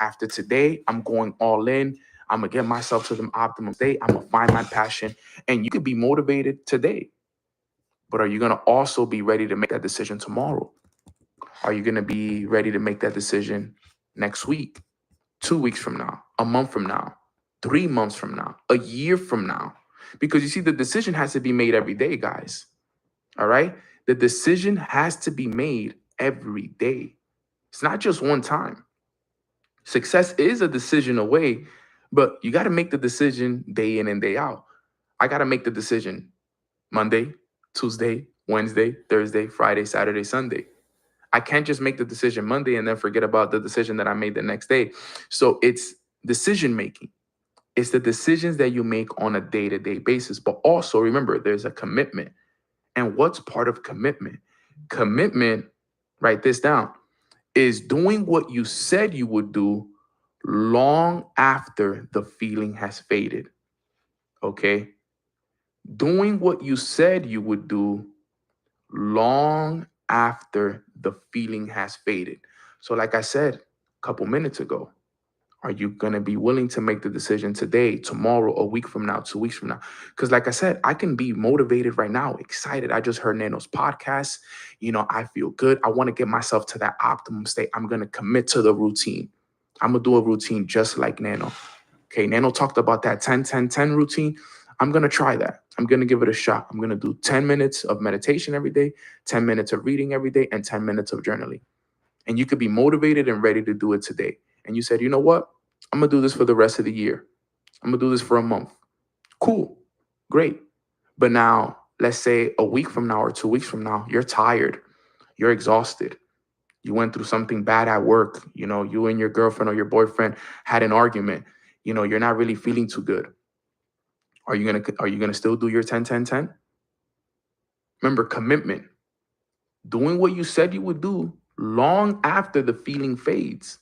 After today, I'm going all in. I'm going to get myself to the optimum state. I'm going to find my passion. And you could be motivated today, but are you going to also be ready to make that decision tomorrow? Are you going to be ready to make that decision next week, 2 weeks from now, a month from now, 3 months from now, a year from now? Because you see, the decision has to be made every day, guys. All right? The decision has to be made every day. It's not just one time. Success is a decision away, but you got to make the decision day in and day out. I got to make the decision Monday, Tuesday, Wednesday, Thursday, Friday, Saturday, Sunday. I can't just make the decision Monday and then forget about the decision that I made the next day. So it's decision making. It's the decisions that you make on a day-to-day basis. But also remember, there's a commitment. And what's part of commitment? Commitment, write this down, is doing what you said you would do long after the feeling has faded. Okay? Doing what you said you would do long after the feeling has faded. So, like I said a couple minutes ago, are you going to be willing to make the decision today, tomorrow, a week from now, 2 weeks from now? Because, like I said, I can be motivated right now, excited. I just heard Nano's podcast. I feel good. I want to get myself to that optimum state. I'm going to commit to the routine. I'm going to do a routine just like Nano. Okay, Nano talked about that 10-10-10 routine. I'm going to try that. I'm going to give it a shot. I'm going to do 10 minutes of meditation every day, 10 minutes of reading every day, and 10 minutes of journaling. And you could be motivated and ready to do it today. And you said, you know what? I'm going to do this for the rest of the year. I'm going to do this for a month. Cool. Great. But now, let's say a week from now or 2 weeks from now, you're tired. You're exhausted. You went through something bad at work. You and your girlfriend or your boyfriend had an argument. You're not really feeling too good. Are you gonna still do your 10-10-10? Remember, commitment. Doing what you said you would do long after the feeling fades.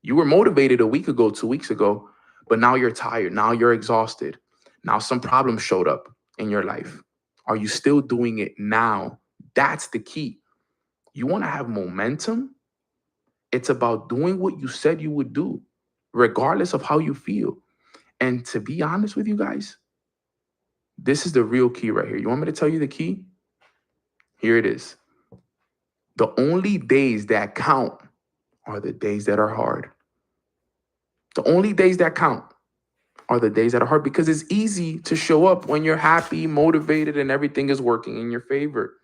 You were motivated a week ago, 2 weeks ago, but now you're tired. Now you're exhausted. Now some problems showed up in your life. Are you still doing it now? That's the key. You want to have momentum? It's about doing what you said you would do, regardless of how you feel. And to be honest with you guys, this is the real key right here. You want me to tell you the key? Here it is. The only days that count are the days that are hard. The only days that count are the days that are hard, because it's easy to show up when you're happy, motivated, and everything is working in your favor.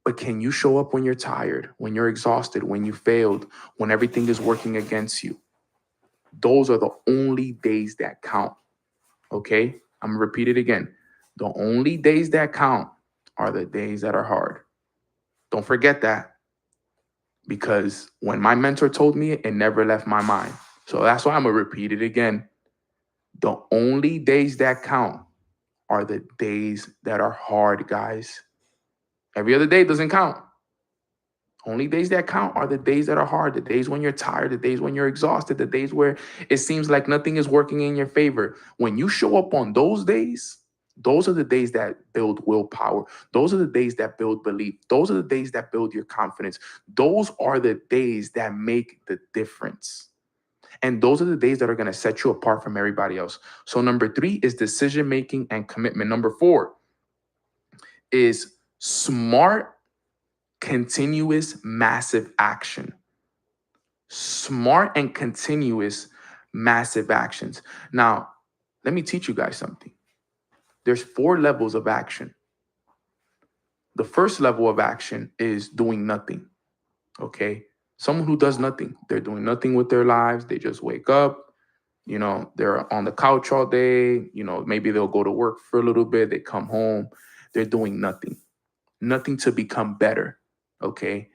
But can you show up when you're tired, when you're exhausted, when you failed, when everything is working against you? Those are the only days that count. Okay? I'm going to repeat it again. The only days that count are the days that are hard. Don't forget that, because when my mentor told me it, it never left my mind. So that's why I'm going to repeat it again. The only days that count are the days that are hard, guys. Every other day doesn't count. Only days that count are the days that are hard, the days when you're tired, the days when you're exhausted, the days where it seems like nothing is working in your favor. When you show up on those days, those are the days that build willpower. Those are the days that build belief. Those are the days that build your confidence. Those are the days that make the difference. And those are the days that are going to set you apart from everybody else. So number 3 is decision-making and commitment. Number 4 is smart, continuous, massive action. Smart and continuous, massive actions. Now, let me teach you guys something. There's 4 levels of action. The first level of action is doing nothing. Okay? Someone who does nothing. They're doing nothing with their lives. They just wake up. They're on the couch all day. Maybe they'll go to work for a little bit. They come home. They're doing nothing. Nothing to become better. Okay?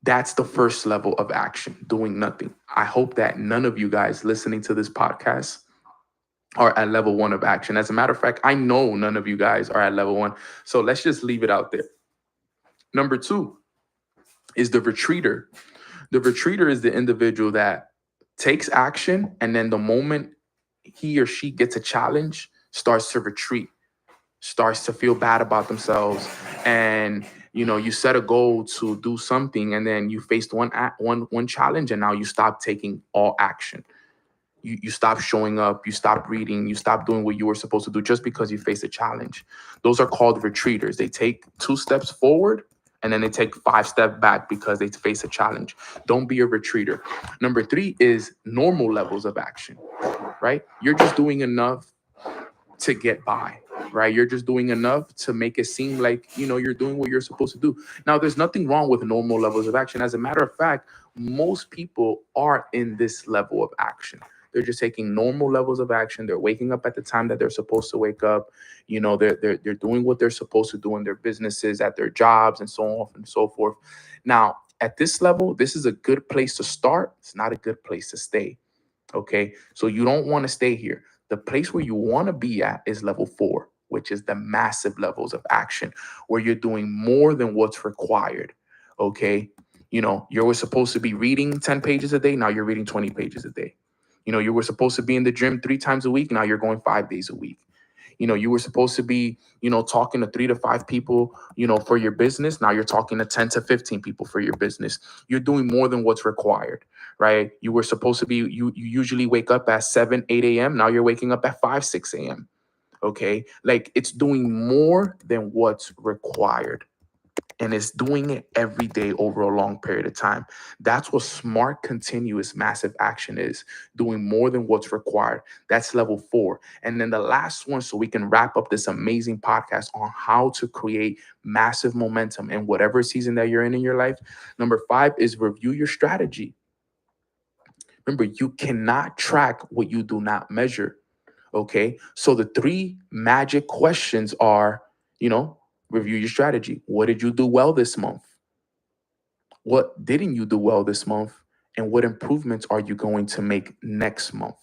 That's the first level of action, doing nothing. I hope that none of you guys listening to this podcast are at level 1 of action. As a matter of fact, I know none of you guys are at level 1. So let's just leave it out there. Number 2 is the retreater. The retreater is the individual that takes action, and then the moment he or she gets a challenge, starts to retreat, starts to feel bad about themselves, and You set a goal to do something, and then you faced one challenge, and now you stop taking all action. You stop showing up, you stop reading, you stop doing what you were supposed to do just because you face a challenge. Those are called retreaters. They take 2 steps forward and then they take 5 steps back because they face a challenge. Don't be a retreater. Number 3 is normal levels of action, right? You're just doing enough to get by, right? You're just doing enough to make it seem like, you're doing what you're supposed to do. Now, there's nothing wrong with normal levels of action. As a matter of fact, most people are in this level of action. They're just taking normal levels of action. They're waking up at the time that they're supposed to wake up. They're doing what they're supposed to do in their businesses, at their jobs, and so on and so forth. Now, at this level, this is a good place to start. It's not a good place to stay. Okay. So you don't want to stay here. The place where you want to be at is level 4, which is the massive levels of action, where you're doing more than what's required. Okay. You were supposed to be reading 10 pages a day. Now you're reading 20 pages a day. You were supposed to be in the gym 3 times a week. Now you're going 5 days a week. You were supposed to be, talking to 3 to 5 people, for your business. Now you're talking to 10 to 15 people for your business. You're doing more than what's required, right? You were supposed to be, you usually wake up at 7, 8 a.m. Now you're waking up at 5, 6 a.m. Okay. Like, it's doing more than what's required. And it's doing it every day over a long period of time. That's what smart, continuous, massive action is, doing more than what's required. That's level 4. And then the last one, so we can wrap up this amazing podcast on how to create massive momentum in whatever season that you're in your life. Number 5 is review your strategy. Remember, you cannot track what you do not measure. Okay. So the 3 magic questions are, review your strategy. What did you do well this month? What didn't you do well this month? And what improvements are you going to make next month?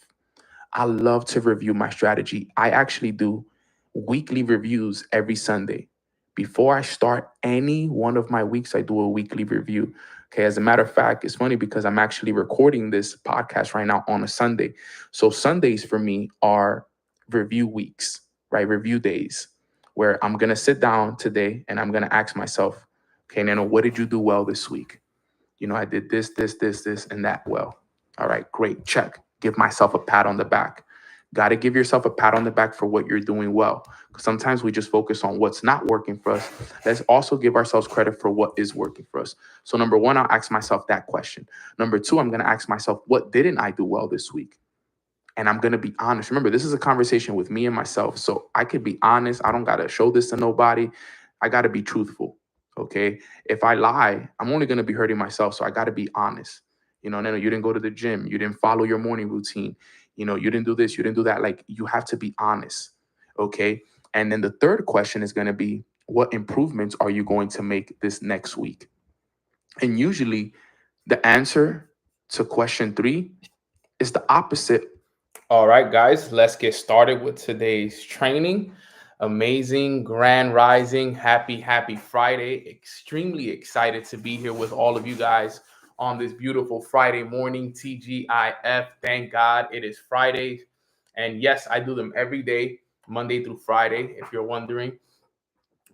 I love to review my strategy. I actually do weekly reviews every Sunday. Before I start any one of my weeks, I do a weekly review. Okay, as a matter of fact, it's funny because I'm actually recording this podcast right now on a Sunday. So Sundays for me are review weeks, right? Review days, where I'm going to sit down today and I'm going to ask myself, okay, Nano, what did you do well this week? I did this, and that well. All right, great. Check. Give myself a pat on the back. Got to give yourself a pat on the back for what you're doing well. Because sometimes we just focus on what's not working for us. Let's also give ourselves credit for what is working for us. So number 1, I'll ask myself that question. Number 2, I'm going to ask myself, what didn't I do well this week? And I'm going to be honest. Remember, this is a conversation with me and myself. So I could be honest. I don't got to show this to nobody. I got to be truthful. Okay. If I lie, I'm only going to be hurting myself. So I got to be honest. No, you didn't go to the gym. You didn't follow your morning routine. You didn't do this. You didn't do that. Like, you have to be honest. Okay. And then the third question is going to be, what improvements are you going to make this next week? And usually the answer to question 3 is the opposite. All right, guys, let's get started with today's training. Amazing, grand rising, happy Friday. Extremely excited to be here with all of you guys on this beautiful Friday morning. TGIF, thank God it is Friday. And yes, I do them every day, Monday through Friday, if you're wondering.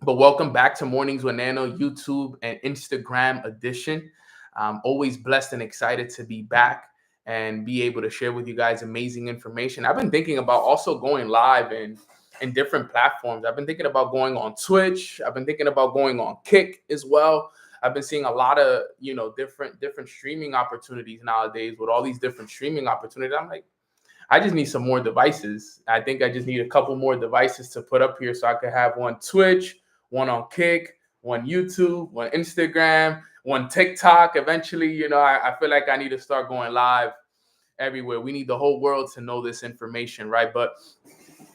But welcome back to Mornings with Nano, YouTube and Instagram edition. I'm always blessed and excited to be back and be able to share with you guys amazing information. I've been thinking about also going live in different platforms. I've been thinking about going on Twitch. I've been thinking about going on Kick as well. I've been seeing a lot of, different streaming opportunities nowadays. With all these different streaming opportunities, I'm like, I just need some more devices. I think I just need a couple more devices to put up here so I could have one Twitch, one on Kick, one YouTube, one Instagram, one TikTok. Eventually, I feel like I need to start going live everywhere. We need the whole world to know this information, right? But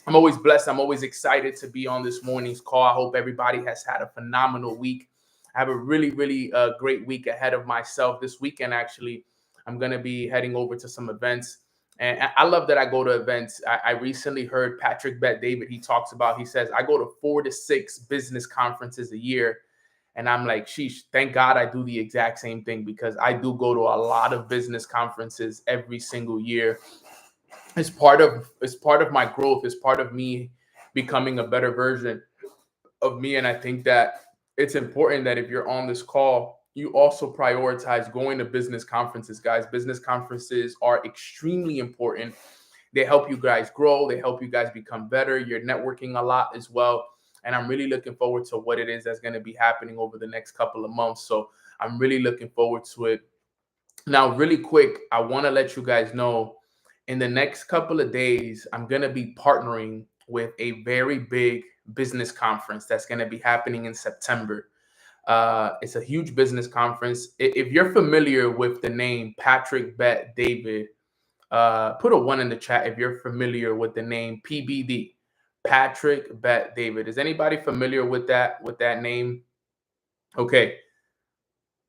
I'm always blessed. I'm always excited to be on this morning's call. I hope everybody has had a phenomenal week. I have a really, really great week ahead of myself. This weekend, actually, I'm going to be heading over to some events. And I love that I go to events. I recently heard Patrick Bet-David. He says, I go to 4 to 6 business conferences a year. And I'm like, sheesh, thank God I do the exact same thing, because I do go to a lot of business conferences every single year. It's part of my growth. It's part of me becoming a better version of me. And I think that it's important that if you're on this call, you also prioritize going to business conferences, guys. Business conferences are extremely important. They help you guys grow. They help you guys become better. You're networking a lot as well. And I'm really looking forward to what it is that's going to be happening over the next couple of months. So I'm really looking forward to it. Now, really quick, I want to let you guys know in the next couple of days, I'm going to be partnering with a very big business conference that's going to be happening in September. It's a huge business conference. If you're familiar with the name Patrick Bet David, put a one in the chat if you're familiar with the name PBD, Patrick Bet David. Is anybody familiar with that name? Okay,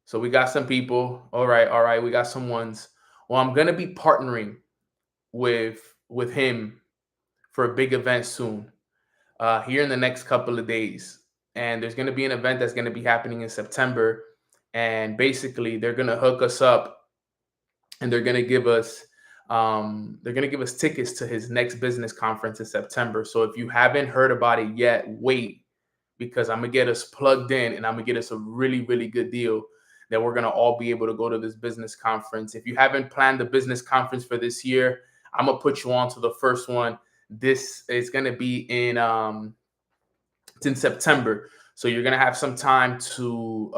so we got some people. All right, we got some ones. Well, I'm gonna be partnering with him for a big event soon, here in the next couple of days. And there's gonna be an event that's gonna be happening in September, and basically they're gonna hook us up and they're gonna give us tickets to his next business conference in September. So if you haven't heard about it yet, wait, because I'm gonna get us plugged in and I'm gonna get us a really, really good deal that we're gonna all be able to go to this business conference. If you haven't planned the business conference for this year, I'm gonna put you on to the first one. This is gonna be it's in September. So you're gonna have some time to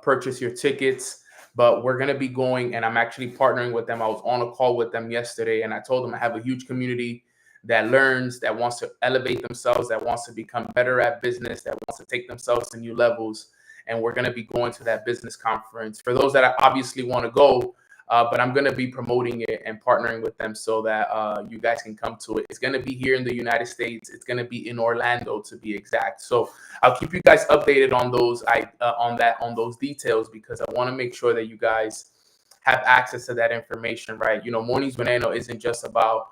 purchase your tickets. But we're gonna be going, and I'm actually partnering with them. I was on a call with them yesterday, and I told them I have a huge community that learns, that wants to elevate themselves, that wants to become better at business, that wants to take themselves to new levels. And we're gonna be going to that business conference. For those that obviously want to go, but I'm going to be promoting it and partnering with them so that you guys can come to it. It's going to be here in the United States. It's going to be in Orlando, to be exact. So I'll keep you guys updated on on those details, because I want to make sure that you guys have access to that information, right? Mornings Veneno isn't just about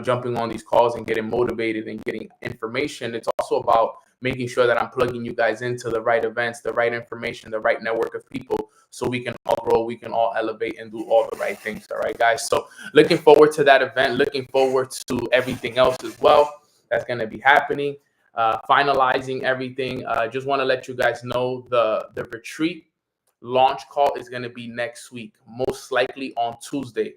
jumping on these calls and getting motivated and getting information. It's also about making sure that I'm plugging you guys into the right events, the right information, the right network of people, so we can all grow, we can all elevate and do all the right things. All right, guys. So looking forward to that event, looking forward to everything else as well that's going to be happening, finalizing everything. Just want to let you guys know the retreat launch call is going to be next week, most likely on Tuesday.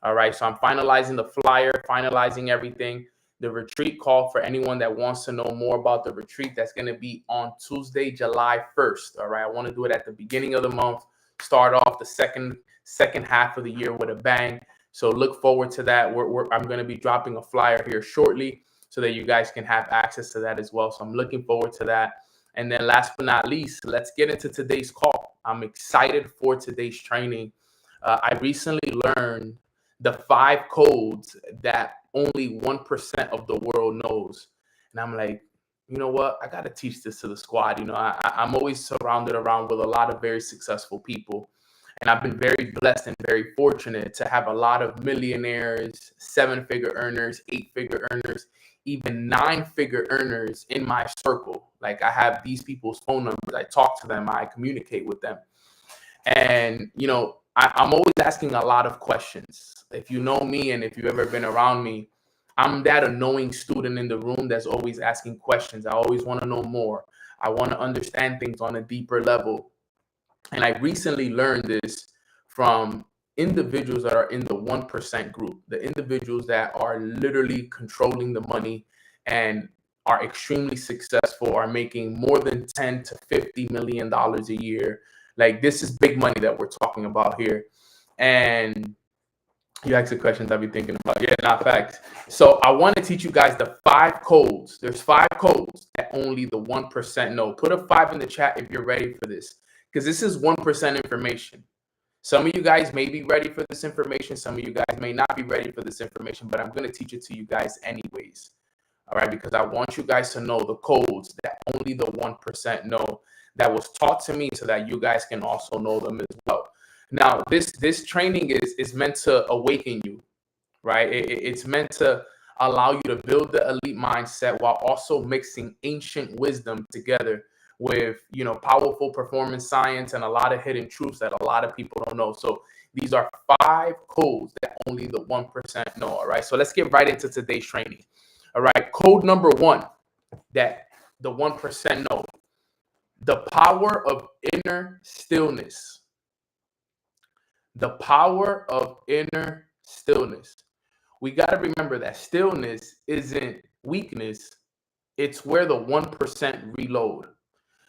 All right, so I'm finalizing the flyer, finalizing everything. The retreat call, for anyone that wants to know more about the retreat, that's going to be on Tuesday, July 1st. All right, I want to do it at the beginning of the month, start off the second half of the year with a bang. So look forward to that. I'm going to be dropping a flyer here shortly so that you guys can have access to that as well. So I'm looking forward to that. And then last but not least, let's get into today's call. I'm excited for today's training. I recently learned the 5 codes that only 1% of the world knows. And I'm like, you know what? I got to teach this to the squad. I'm always surrounded around with a lot of very successful people. And I've been very blessed and very fortunate to have a lot of millionaires, 7-figure earners, 8-figure earners, even 9-figure earners in my circle. Like, I have these people's phone numbers. I talk to them. I communicate with them. And, I'm always asking a lot of questions. If you know me and if you've ever been around me, I'm that annoying student in the room that's always asking questions. I always want to know more. I want to understand things on a deeper level. And I recently learned this from individuals that are in the 1% group, the individuals that are literally controlling the money and are extremely successful, are making more than 10 to $50 million a year. Like, this is big money that we're talking about here. And you ask the questions I'll be thinking about. Yeah, not facts. So I want to teach you guys the 5 codes. There's 5 codes that only the 1% know. Put a 5 in the chat if you're ready for this, because this is 1% information. Some of you guys may be ready for this information. Some of you guys may not be ready for this information, but I'm going to teach it to you guys anyways. All right, because I want you guys to know the codes that only the 1% know, that was taught to me, so that you guys can also know them as well. Now, this training is meant to awaken you, right? It's meant to allow you to build the elite mindset while also mixing ancient wisdom together with, powerful performance science and a lot of hidden truths that a lot of people don't know. So these are 5 codes that only the 1% know. All right, so let's get right into today's training. All right, code number 1 that the 1% know. The power of inner stillness. The power of inner stillness. We got to remember that stillness isn't weakness, it's where the 1% reload.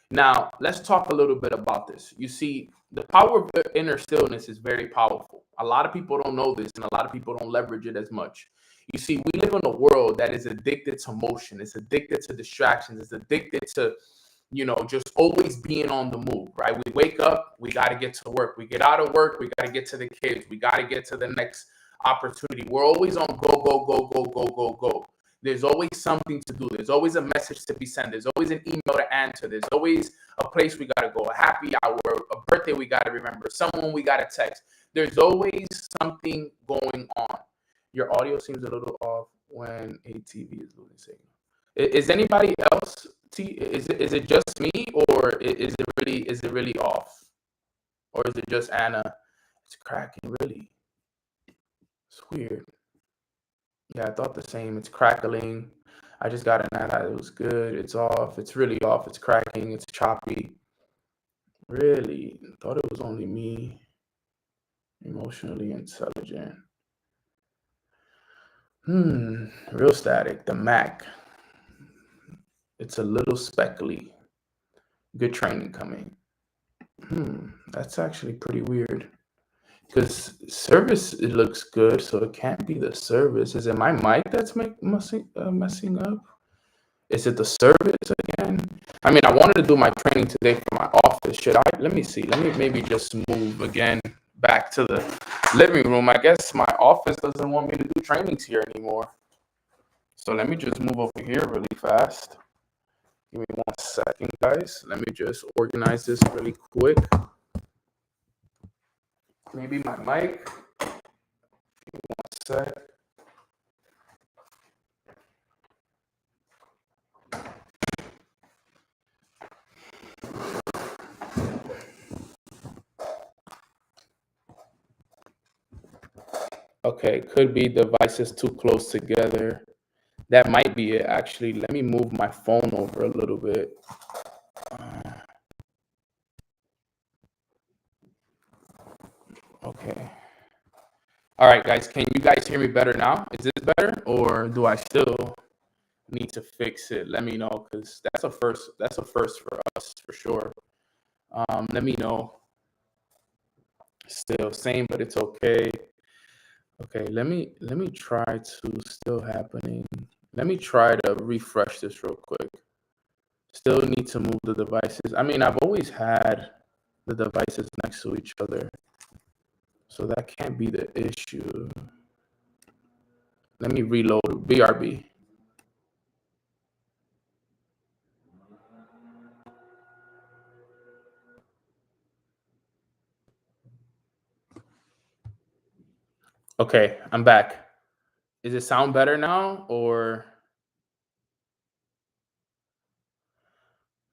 Now, let's talk a little bit about this. You see, the power of inner stillness is very powerful. A lot of people don't know this, and a lot of people don't leverage it as much. You see, we live in a world that is addicted to motion. It's addicted to distractions. It's addicted to, just always being on the move, right? We wake up, we got to get to work. We get out of work, we got to get to the kids. We got to get to the next opportunity. We're always on go, go, go, go, go, go, go. There's always something to do. There's always a message to be sent. There's always an email to answer. There's always a place we got to go, a happy hour, a birthday we got to remember, someone we got to text. There's always something going on. Your audio seems a little off when ATV is losing signal. Is anybody else? Is it just me, or is it really off, or is it just Anna? It's cracking really. It's weird. Yeah, I thought the same. It's crackling. I just got an ad. It was good. It's off. It's really off. It's cracking. It's choppy. Really? Thought it was only me. Emotionally intelligent. Real static. The Mac. It's a little speckly. Good training coming. That's actually pretty weird. Because service, it looks good, so it can't be the service. Is it my mic that's messing up? Is it the service again? I mean, I wanted to do my training today from my office. Let me see. Let me maybe just move again back to the living room. I guess my office doesn't want me to do trainings here anymore. So let me just move over here really fast. Give me 1 second, guys. Let me just organize this really quick. Maybe my mic. Give me 1 sec. Okay, could be devices too close together. That might be it, actually. Let me move my phone over a little bit. Okay. All right, guys, can you guys hear me better now? Is this better, or do I still need to fix it? Let me know, because that's a first for us, for sure. Let me know. Still same, but it's okay. Okay, let me try to still happening. Let me try to refresh this real quick. Still need to move the devices. I mean, I've always had the devices next to each other, so that can't be the issue. Let me reload. BRB. Okay, I'm back. Is it sound better now, or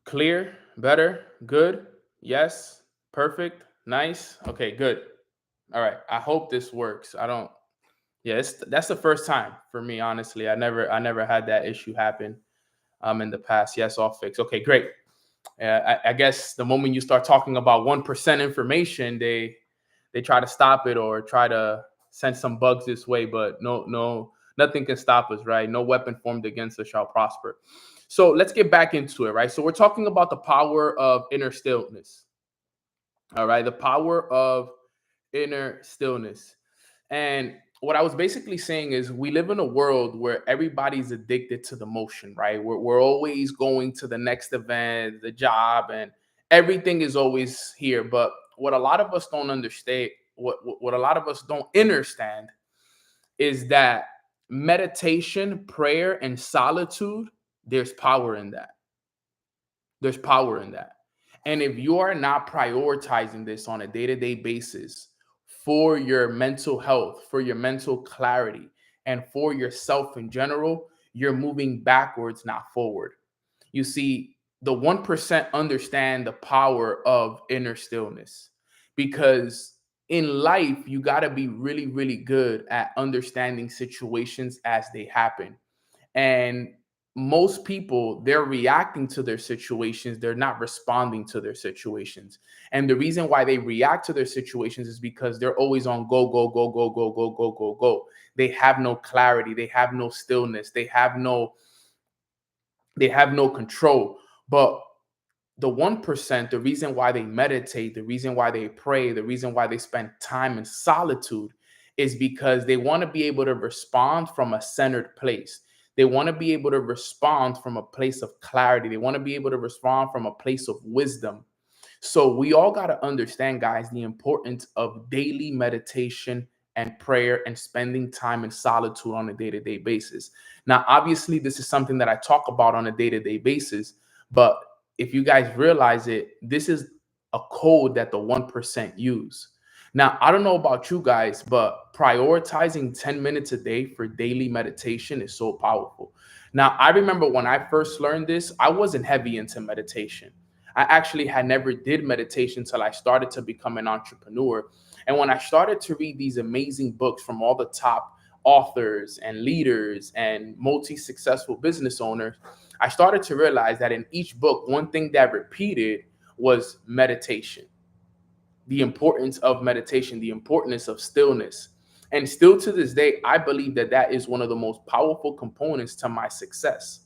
clear? Better? Good? Yes? Perfect? Nice? Okay, good. All right. I hope this works. That's the first time for me, honestly. I never had that issue happen in the past. Yes, all fixed. Okay, great. I guess the moment you start talking about 1% information, they try to stop it or try to send some bugs this way, but no, nothing can stop us, right? No weapon formed against us shall prosper. So let's get back into it, right? So we're talking about the power of inner stillness. All right, the power of inner stillness. And what I was basically saying is we live in a world where everybody's addicted to the motion, right? We're always going to the next event, the job, and everything is always here. But what a lot of us don't understand, what a lot of us don't understand is that meditation, prayer, and solitude, there's power in that. There's power in that. And if you are not prioritizing this on a day-to-day basis for your mental health, for your mental clarity, and for yourself in general, you're moving backwards, not forward. You see, the 1% understand the power of inner stillness, because in life, you got to be really, really good at understanding situations as they happen. And most people, they're reacting to their situations, they're not responding to their situations. And the reason why they react to their situations is because they're always on go go go go go go go go go. They have no clarity, they have no stillness, they have no control. But the 1%, the reason why they meditate, the reason why they pray, the reason why they spend time in solitude is because they want to be able to respond from a centered place. They want to be able to respond from a place of clarity. They want to be able to respond from a place of wisdom. So we all got to understand, guys, the importance of daily meditation and prayer and spending time in solitude on a day-to-day basis. Now, obviously, this is something that I talk about on a day-to-day basis, but if you guys realize it, this is a code that the 1% use. Now, I don't know about you guys, but prioritizing 10 minutes a day for daily meditation is so powerful. Now, I remember when I first learned this, I wasn't heavy into meditation. I actually had never did meditation until I started to become an entrepreneur. And when I started to read these amazing books from all the top authors and leaders and multi-successful business owners, I started to realize that in each book, one thing that repeated was meditation, the importance of meditation, the importance of stillness. And still to this day, I believe that that is one of the most powerful components to my success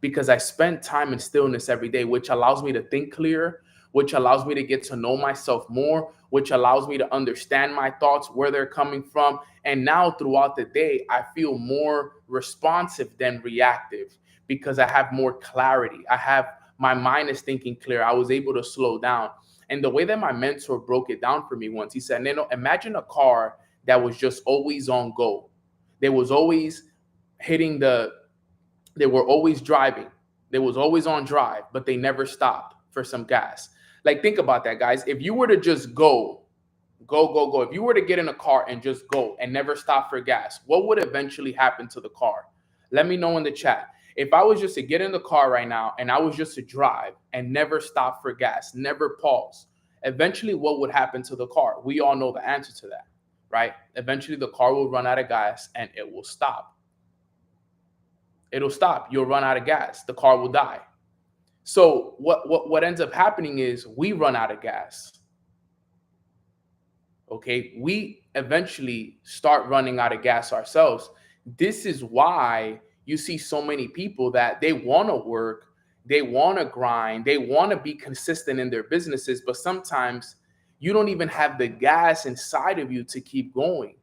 because I spend time in stillness every day, which allows me to think clearer, which allows me to get to know myself more, which allows me to understand my thoughts, where they're coming from. And now throughout the day, I feel more responsive than reactive because I have more clarity. My mind is thinking clear. I was able to slow down. And the way that my mentor broke it down for me once, he said, Neno, imagine a car that was just always on go. They was always they were always driving. They was always on drive, but they never stopped for some gas. Like, think about that, guys. If you were to just go, go, go, go, if you were to get in a car and just go and never stop for gas, what would eventually happen to the car? Let me know in the chat. If I was just to get in the car right now and I was just to drive and never stop for gas, never pause, eventually what would happen to the car? We all know the answer to that, right? Eventually the car will run out of gas and it will stop. It'll stop. You'll run out of gas. The car will die. So what ends up happening is we run out of gas. Okay, we eventually start running out of gas ourselves. This is why you see so many people that they want to work, they want to grind, they want to be consistent in their businesses, but sometimes you don't even have the gas inside of you to keep going,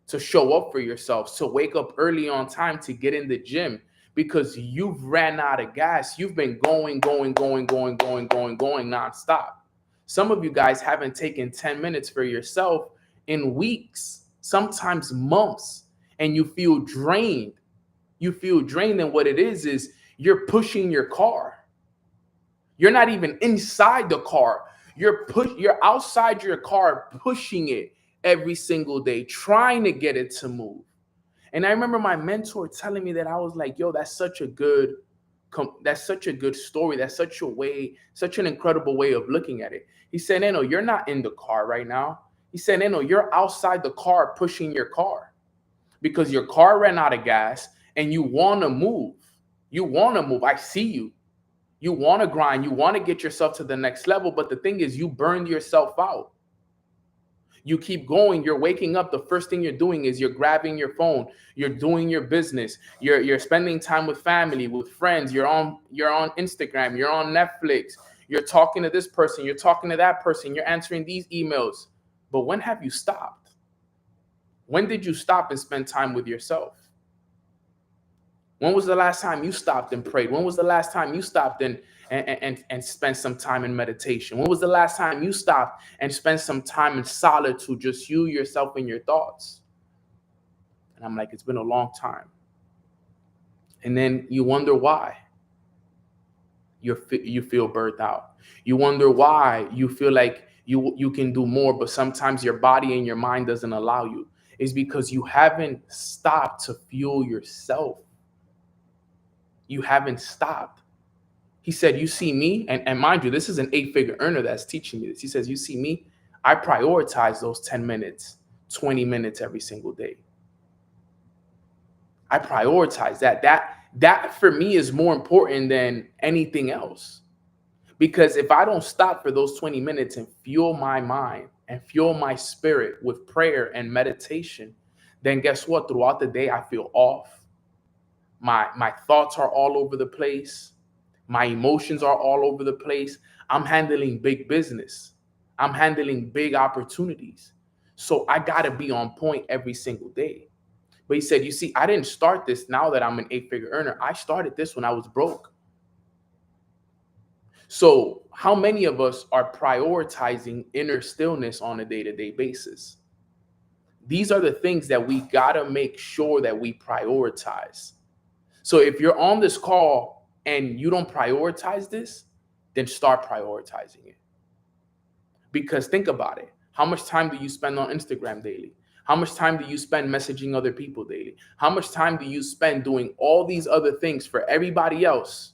to show up for yourself, to wake up early on time, to get in the gym because you've ran out of gas. You've been going nonstop. Some of you guys haven't taken 10 minutes for yourself in weeks, sometimes months, and you feel drained. You feel drained, and what it is you're pushing your car. You're not even inside the car. You're outside your car pushing it every single day, trying to get it to move. And I remember my mentor telling me that. I was like, yo, that's such a good story. That's such an incredible way of looking at it. He said, Neno, you're not in the car right now. He said, Neno, you're outside the car pushing your car because your car ran out of gas and you want to move. You want to move. I see you. You want to grind. You want to get yourself to the next level. But the thing is, you burned yourself out. You keep going, you're waking up, the first thing you're doing is you're grabbing your phone, you're doing your business, you're spending time with family, with friends, you're on Instagram, you're on Netflix, you're talking to this person, you're talking to that person, you're answering these emails. But when have you stopped? When did you stop and spend time with yourself? When was the last time you stopped and prayed? When was the last time you stopped and spent some time in meditation? When was the last time you stopped and spent some time in solitude, just you, yourself, and your thoughts? And I'm like, it's been a long time. And then you wonder why you feel burnt out. You wonder why you feel like you can do more, but sometimes your body and your mind doesn't allow you. It's because you haven't stopped to fuel yourself. You haven't stopped. He said, you see me, and mind you, this is an 8-figure earner that's teaching me this. He says, you see me, I prioritize those 10 minutes, 20 minutes every single day. I prioritize that. That for me is more important than anything else. Because if I don't stop for those 20 minutes and fuel my mind and fuel my spirit with prayer and meditation, then guess what? Throughout the day, I feel off. My thoughts are all over the place. My emotions are all over the place. I'm handling big business. I'm handling big opportunities. So I got to be on point every single day. But he said, you see, I didn't start this now that I'm an 8-figure earner. I started this when I was broke. So how many of us are prioritizing inner stillness on a day-to-day basis? These are the things that we got to make sure that we prioritize. So if you're on this call and you don't prioritize this, then start prioritizing it. Because think about it. How much time do you spend on Instagram daily? How much time do you spend messaging other people daily? How much time do you spend doing all these other things for everybody else?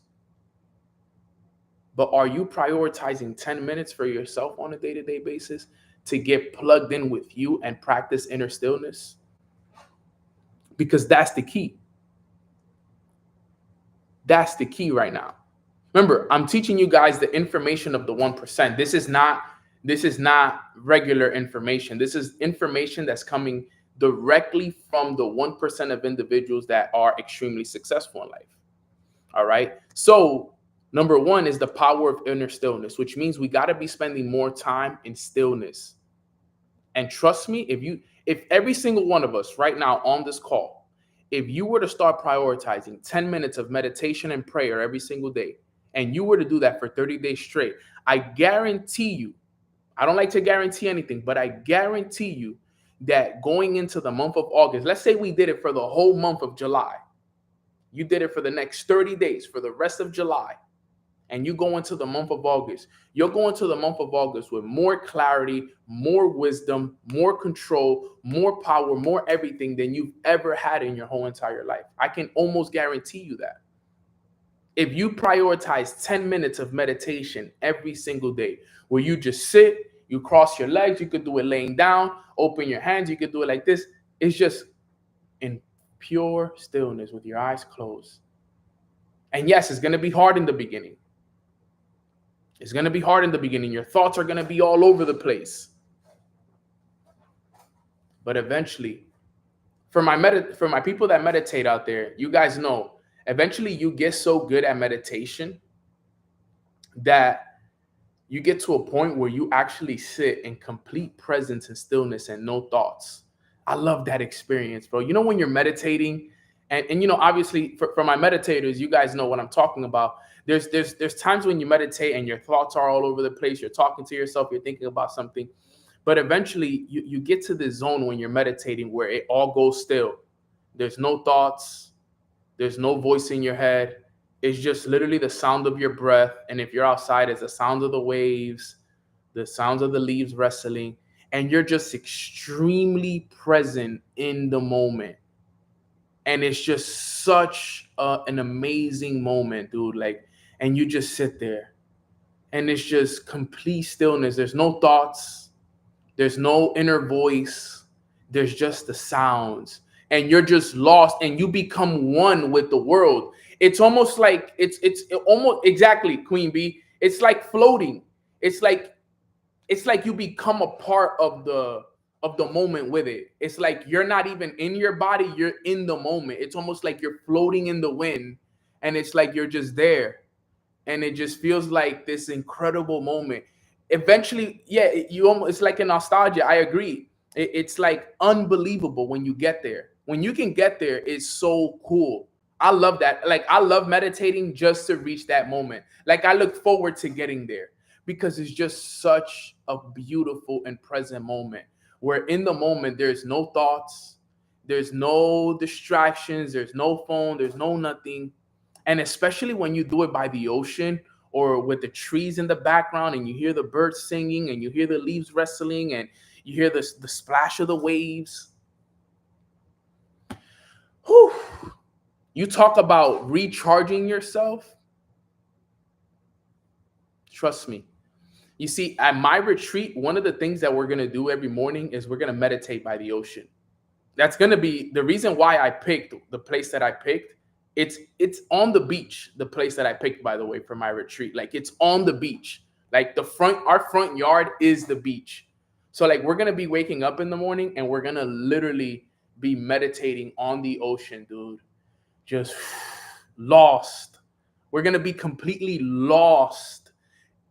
But are you prioritizing 10 minutes for yourself on a day-to-day basis to get plugged in with you and practice inner stillness? Because that's the key. That's the key right now. Remember, I'm teaching you guys the information of the 1%. This is not regular information. This is information that's coming directly from the 1% of individuals that are extremely successful in life. All right. So number one is the power of inner stillness, which means we got to be spending more time in stillness. And trust me, if every single one of us right now on this call, if you were to start prioritizing 10 minutes of meditation and prayer every single day, and you were to do that for 30 days straight, I guarantee you, I don't like to guarantee anything, but I guarantee you that going into the month of August, let's say we did it for the whole month of July. You did it for the next 30 days, for the rest of July, and you go into the month of August. You'll go into the month of August with more clarity, more wisdom, more control, more power, more everything than you've ever had in your whole entire life. I can almost guarantee you that. If you prioritize 10 minutes of meditation every single day, where you just sit, you cross your legs, you could do it laying down, open your hands, you could do it like this. It's just in pure stillness with your eyes closed. And yes, it's going to be hard in the beginning. It's going to be hard in the beginning. Your thoughts are going to be all over the place. But eventually, for my people that meditate out there, you guys know, eventually you get so good at meditation that you get to a point where you actually sit in complete presence and stillness and no thoughts. I love that experience, bro. You know, when you're meditating and you know, obviously for my meditators, you guys know what I'm talking about. There's times when you meditate and your thoughts are all over the place. You're talking to yourself, you're thinking about something, but eventually you get to this zone when you're meditating where it all goes still. There's no thoughts. There's no voice in your head. It's just literally the sound of your breath. And if you're outside, it's the sound of the waves, the sounds of the leaves rustling, and you're just extremely present in the moment. And it's just such an amazing moment, dude. Like, and you just sit there and it's just complete stillness. There's no thoughts. There's no inner voice. There's just the sounds. And you're just lost and you become one with the world. It's almost like it's almost exactly, Queen Bee. It's like floating. It's like you become a part of the moment with it. It's like you're not even in your body, you're in the moment. It's almost like you're floating in the wind and it's like you're just there. And it just feels like this incredible moment. Eventually, yeah, it's like a nostalgia. I agree. It's like unbelievable when you get there. When you can get there, it's so cool. I love that. Like, I love meditating just to reach that moment. Like, I look forward to getting there because it's just such a beautiful and present moment where in the moment, there's no thoughts, there's no distractions, there's no phone, there's no nothing. And especially when you do it by the ocean or with the trees in the background and you hear the birds singing and you hear the leaves rustling and you hear the splash of the waves. Whew. You talk about recharging yourself. Trust me. You see, at my retreat, one of the things that we're going to do every morning is we're going to meditate by the ocean. That's going to be the reason why I picked the place that I picked It's on the beach, the place that I picked, by the way, for my retreat. Like, it's on the beach. Like, our front yard is the beach. So like, we're gonna be waking up in the morning and we're gonna literally be meditating on the ocean, dude. Just lost. We're gonna be completely lost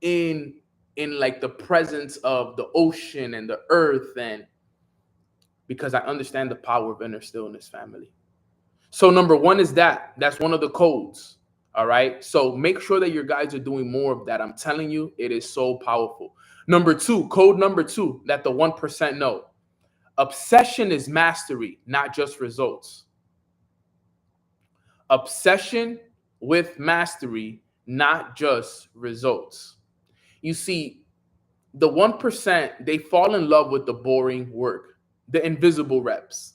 in like the presence of the ocean and the earth, and because I understand the power of inner stillness, family. So number one is that's one of the codes. All right. So make sure that your guys are doing more of that. I'm telling you, it is so powerful. Number two, code number two, that the 1% know. Obsession is mastery, not just results. Obsession with mastery, not just results. You see, the 1%, they fall in love with the boring work, the invisible reps.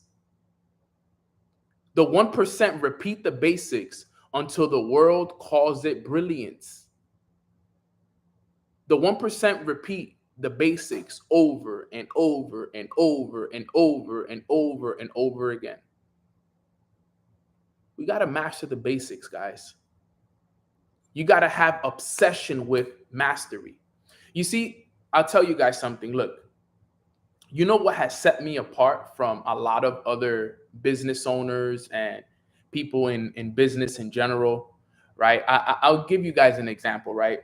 The 1% repeat the basics until the world calls it brilliance. The 1% repeat the basics over and over and over and over and over and over again. We got to master the basics, guys. You got to have obsession with mastery. You see, I'll tell you guys something. Look, you know what has set me apart from a lot of other business owners and people in business in general, right? I'll give you guys an example, right?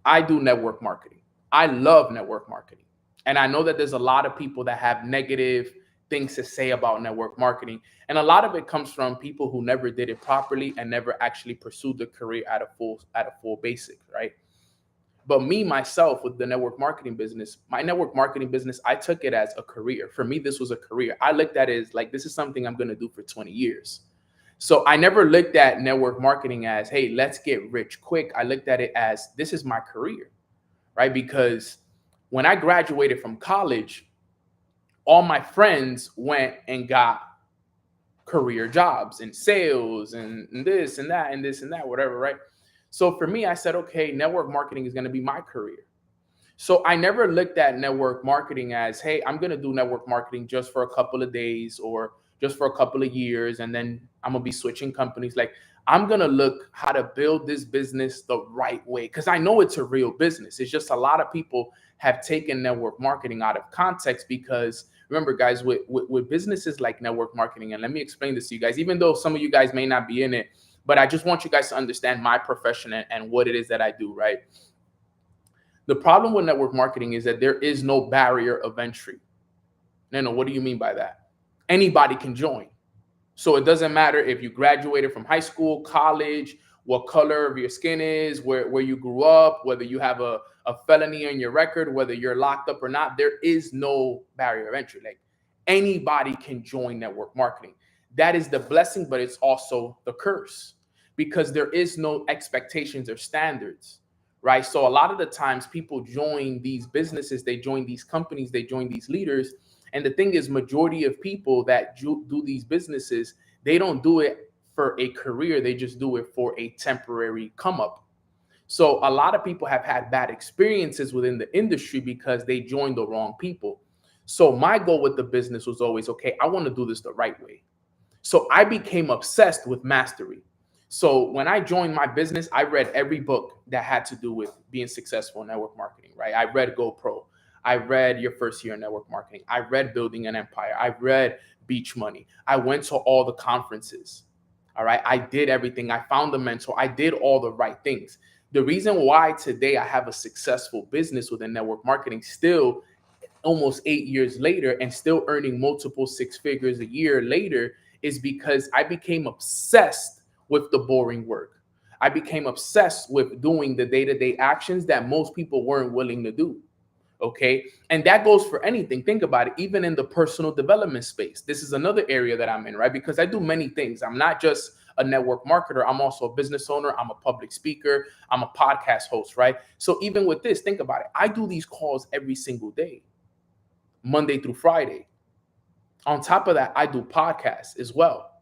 I do network marketing. I love network marketing. And I know that there's a lot of people that have negative things to say about network marketing. And a lot of it comes from people who never did it properly and never actually pursued the career at a full basic, right? But me, myself, with the network marketing business, my network marketing business, I took it as a career. For me, this was a career. I looked at it as like, this is something I'm going to do for 20 years. So I never looked at network marketing as, hey, let's get rich quick. I looked at it as, this is my career, right? Because when I graduated from college, all my friends went and got career jobs in sales and this and that and this and that, whatever, right? So for me, I said, okay, network marketing is going to be my career. So I never looked at network marketing as, hey, I'm going to do network marketing just for a couple of days or just for a couple of years, and then I'm going to be switching companies. Like, I'm going to look how to build this business the right way, because I know it's a real business. It's just a lot of people have taken network marketing out of context, because remember, guys, with businesses like network marketing, and let me explain this to you guys, even though some of you guys may not be in it, but I just want you guys to understand my profession and what it is that I do, right? The problem with network marketing is that there is no barrier of entry. No, what do you mean by that? Anybody can join. So it doesn't matter if you graduated from high school, college, what color of your skin is, where you grew up, whether you have a felony on your record, whether you're locked up or not. There is no barrier of entry. Like, anybody can join network marketing. That is the blessing, but it's also the curse, because there is no expectations or standards, right? So a lot of the times people join these businesses, they join these companies, they join these leaders. And the thing is, majority of people that do these businesses, they don't do it for a career. They just do it for a temporary come up. So a lot of people have had bad experiences within the industry because they joined the wrong people. So my goal with the business was always, okay, I want to do this the right way. So I became obsessed with mastery. So when I joined my business, I read every book that had to do with being successful in network marketing, right? I read GoPro. I read Your First Year in Network Marketing. I read Building an Empire. I read Beach Money. I went to all the conferences. All right. I did everything. I found a mentor. I did all the right things. The reason why today I have a successful business within network marketing, still almost 8 years later, and still earning multiple six figures a year later, is because I became obsessed with the boring work. I became obsessed with doing the day-to-day actions that most people weren't willing to do. Okay. And that goes for anything. Think about it. Even in the personal development space, this is another area that I'm in, right? Because I do many things. I'm not just a network marketer. I'm also a business owner. I'm a public speaker. I'm a podcast host, right? So even with this, think about it. I do these calls every single day, Monday through Friday. On top of that, I do podcasts as well.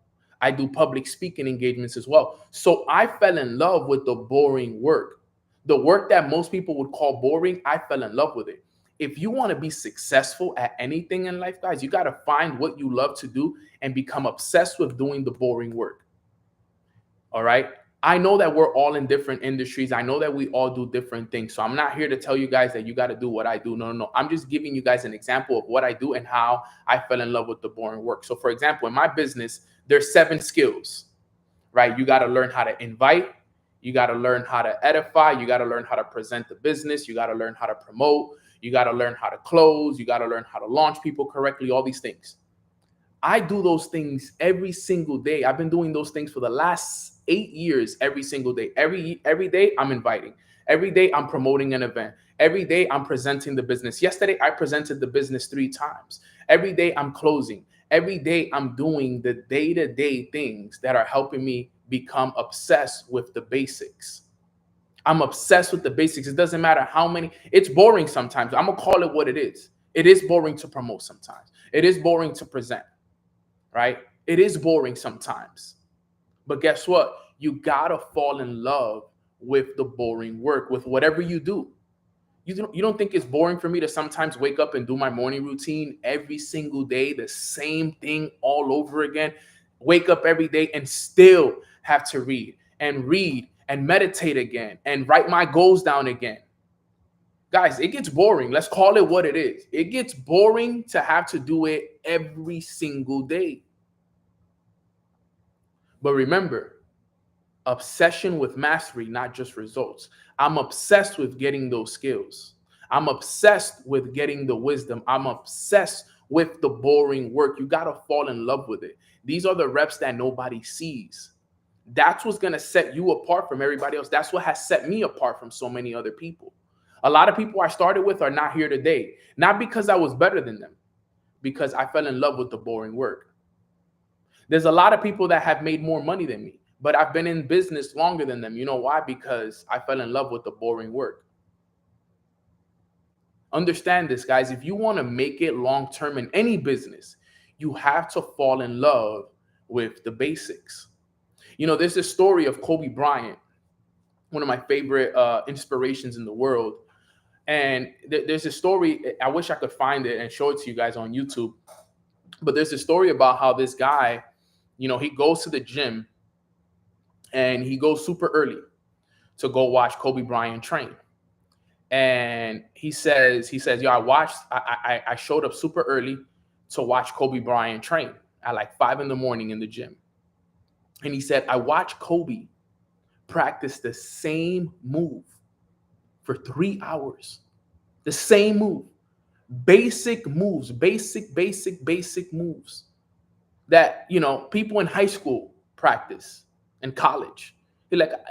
I do public speaking engagements as well. So I fell in love with the boring work. The work that most people would call boring, I fell in love with it. If you want to be successful at anything in life, guys, you got to find what you love to do and become obsessed with doing the boring work. All right. I know that we're all in different industries. I know that we all do different things. So I'm not here to tell you guys that you got to do what I do. No, no, no. I'm just giving you guys an example of what I do and how I fell in love with the boring work. So, for example, in my business, there's 7 skills, right? You got to learn how to invite. You got to learn how to edify. You got to learn how to present the business. You got to learn how to promote. You got to learn how to close. You got to learn how to launch people correctly, all these things. I do those things every single day. I've been doing those things for the last 8 years, every single day. Every day I'm inviting. Every day I'm promoting an event. Every day I'm presenting the business. Yesterday I presented the business 3 times. Every day I'm closing. Every day I'm doing the day-to-day things that are helping me become obsessed with the basics. I'm obsessed with the basics. It doesn't matter how many. It's boring sometimes. I'm gonna call it what it is. It is boring to promote sometimes. It is boring to present. Right? It is boring sometimes. But guess what? You gotta fall in love with the boring work, with whatever you do. You don't think it's boring for me to sometimes wake up and do my morning routine every single day, the same thing all over again? Wake up every day and still have to read and meditate again and write my goals down again. Guys, it gets boring. Let's call it what it is. It gets boring to have to do it every single day. But remember, obsession with mastery, not just results. I'm obsessed with getting those skills. I'm obsessed with getting the wisdom. I'm obsessed with the boring work. You got to fall in love with it. These are the reps that nobody sees. That's what's going to set you apart from everybody else. That's what has set me apart from so many other people. A lot of people I started with are not here today, not because I was better than them, because I fell in love with the boring work. There's a lot of people that have made more money than me, but I've been in business longer than them. You know why? Because I fell in love with the boring work. Understand this, guys. If you want to make it long term in any business, you have to fall in love with the basics. You know, there's this story of Kobe Bryant, one of my favorite inspirations in the world. And there's a story. I wish I could find it and show it to you guys on YouTube. But there's a story about how this guy, you know, he goes to the gym and he goes super early to go watch Kobe Bryant train. And he says, yo, I showed up super early to watch Kobe Bryant train at like 5 a.m. in the gym. And he said, I watched Kobe practice the same move for 3 hours. The same move. Basic moves, basic moves that, you know, people in high school practice, in college.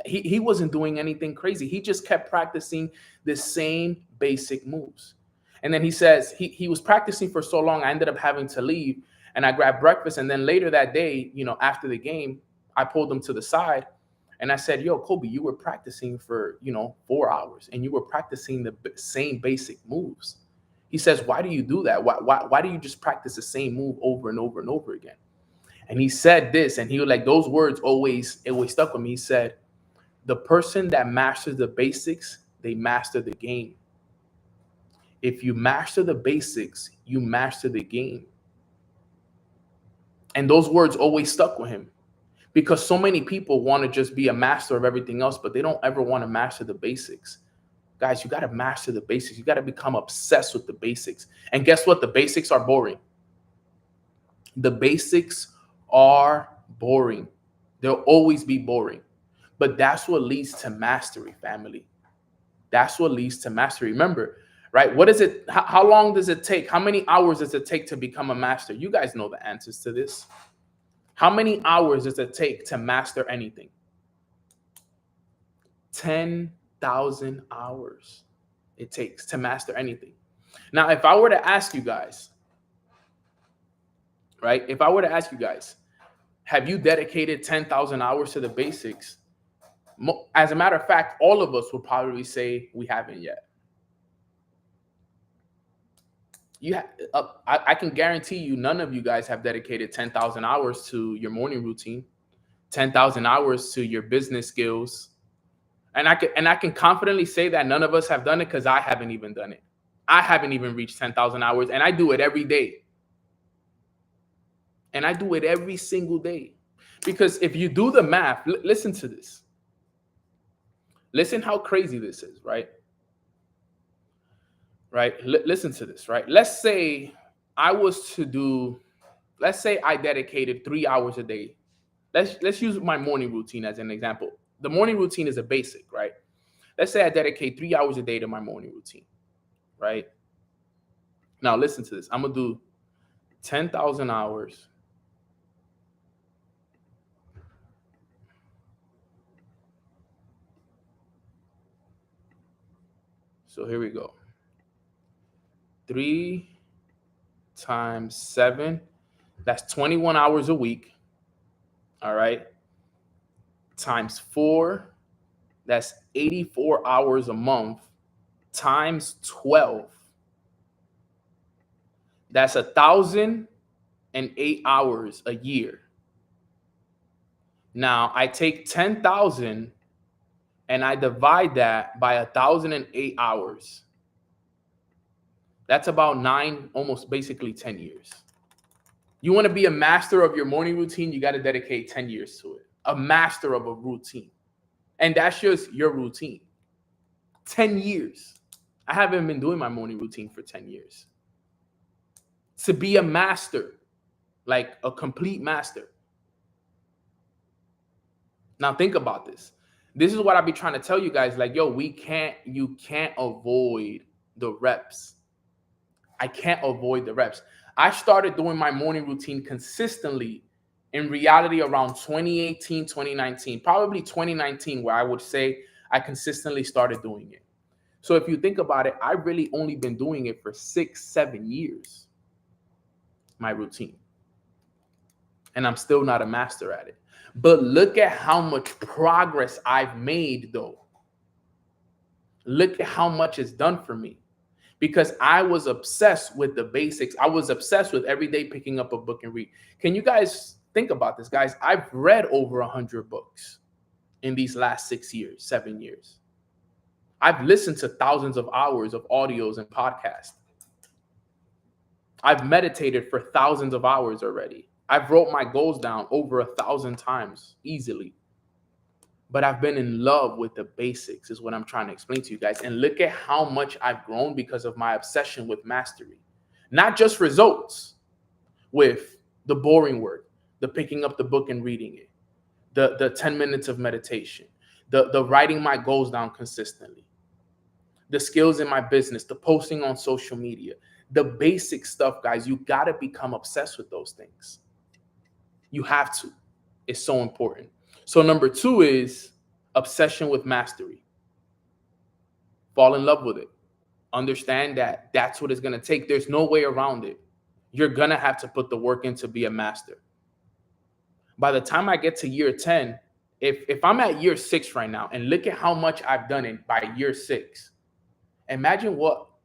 He wasn't doing anything crazy. He just kept practicing the same basic moves. And then he says he was practicing for so long, I ended up having to leave and I grabbed breakfast. And then later that day, you know, after the game, I pulled him to the side and I said, yo, Kobe, you were practicing for, you know, 4 hours and you were practicing the same basic moves. He says, why do you do that? Why do you just practice the same move over and over and over again? And he said this, and he was like, those words always stuck with me. He said, the person that masters the basics, they master the game. If you master the basics, you master the game. And those words always stuck with him because so many people want to just be a master of everything else, but they don't ever want to master the basics. Guys, you got to master the basics. You got to become obsessed with the basics. And guess what? The basics are boring. The basics are boring. They'll always be boring. But that's what leads to mastery, family. That's what leads to mastery. Remember, right? What is it? How long does it take? How many hours does it take to become a master? You guys know the answers to this. How many hours does it take to master anything? 10,000 hours it takes to master anything. Now, if I were to ask you guys, right? If I were to ask you guys, have you dedicated 10,000 hours to the basics? As a matter of fact, all of us would probably say we haven't yet. I can guarantee you none of you guys have dedicated 10,000 hours to your morning routine, 10,000 hours to your business skills. And I can confidently say that none of us have done it because I haven't even done it. I haven't even reached 10,000 hours, and I do it every day. And I do it every single day Because if you do the math, listen to this. Listen how crazy this is, right? Right? Listen to this, right? Let's say I dedicated 3 hours a day. Let's use my morning routine as an example. The morning routine is a basic, right? Let's say I dedicate 3 hours a day to my morning routine, right? Now listen to this. I'm gonna do 10,000 hours. So here we go. 3 times 7, that's 21 hours a week. All right. Times 4, that's 84 hours a month. Times 12, that's 1,008 hours a year. Now I take 10,000 and I divide that by 1,008 hours. That's about 9, almost basically 10 years. You want to be a master of your morning routine, you got to dedicate 10 years to it. A master of a routine. And that's just your routine. 10 years. I haven't been doing my morning routine for 10 years. To be a master, like a complete master. Now think about this. This is what I be trying to tell you guys. Like, yo, you can't avoid the reps. I can't avoid the reps. I started doing my morning routine consistently in reality around 2018, 2019, probably 2019, where I would say I consistently started doing it. So if you think about it, I've really only been doing it for 6-7 years, my routine. And I'm still not a master at it. But look at how much progress I've made, though. Look at how much it's done for me. Because I was obsessed with the basics. I was obsessed with every day picking up a book and read. Can you guys think about this, guys? I've read over 100 books in these last 6 years, 7 years. I've listened to thousands of hours of audios and podcasts. I've meditated for thousands of hours already. I've wrote my goals down over 1,000 times easily. But I've been in love with the basics is what I'm trying to explain to you guys. And look at how much I've grown because of my obsession with mastery. Not just results with the boring work, the picking up the book and reading it, the 10 minutes of meditation, the writing my goals down consistently, the skills in my business, the posting on social media, the basic stuff, guys. You got to become obsessed with those things. You have to. It's so important. So number 2 is obsession with mastery. Fall in love with it. Understand that that's what it's going to take. There's no way around it. You're going to have to put the work in to be a master. By the time I get to year 10, if I'm at year 6 right now, and look at how much I've done it by year 6, imagine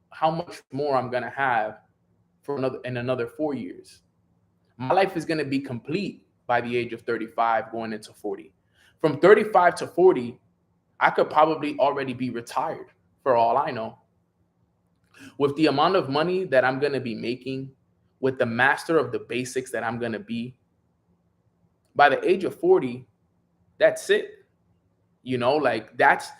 how much more I'm going to have for another 4 years. My life is going to be complete by the age of 35 going into 40. From 35 to 40, I could probably already be retired for all I know. With the amount of money that I'm going to be making, with the master of the basics that I'm going to be, by the age of 40, that's it. You know, like that's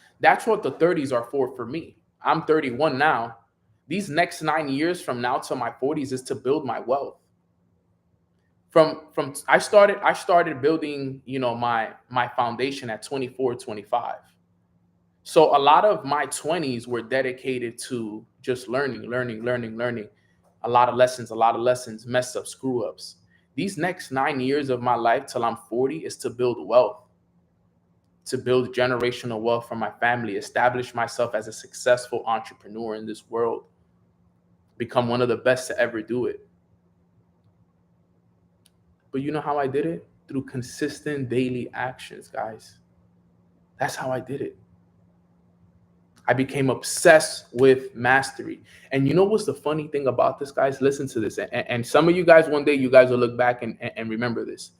what the 30s are for me. I'm 31 now. These next 9 years from now to my 40s is to build my wealth. I started building, my foundation at 24, 25. So a lot of my 20s were dedicated to just learning. A lot of lessons, mess ups, screw ups. These next 9 years of my life till I'm 40 is to build wealth, to build generational wealth for my family, establish myself as a successful entrepreneur in this world, become one of the best to ever do it. But you know how I did it? Through consistent daily actions, guys. That's how I did it. I became obsessed with mastery. And you know what's the funny thing about this, guys? Listen to this. And some of you guys, one day, you guys will look back and remember this.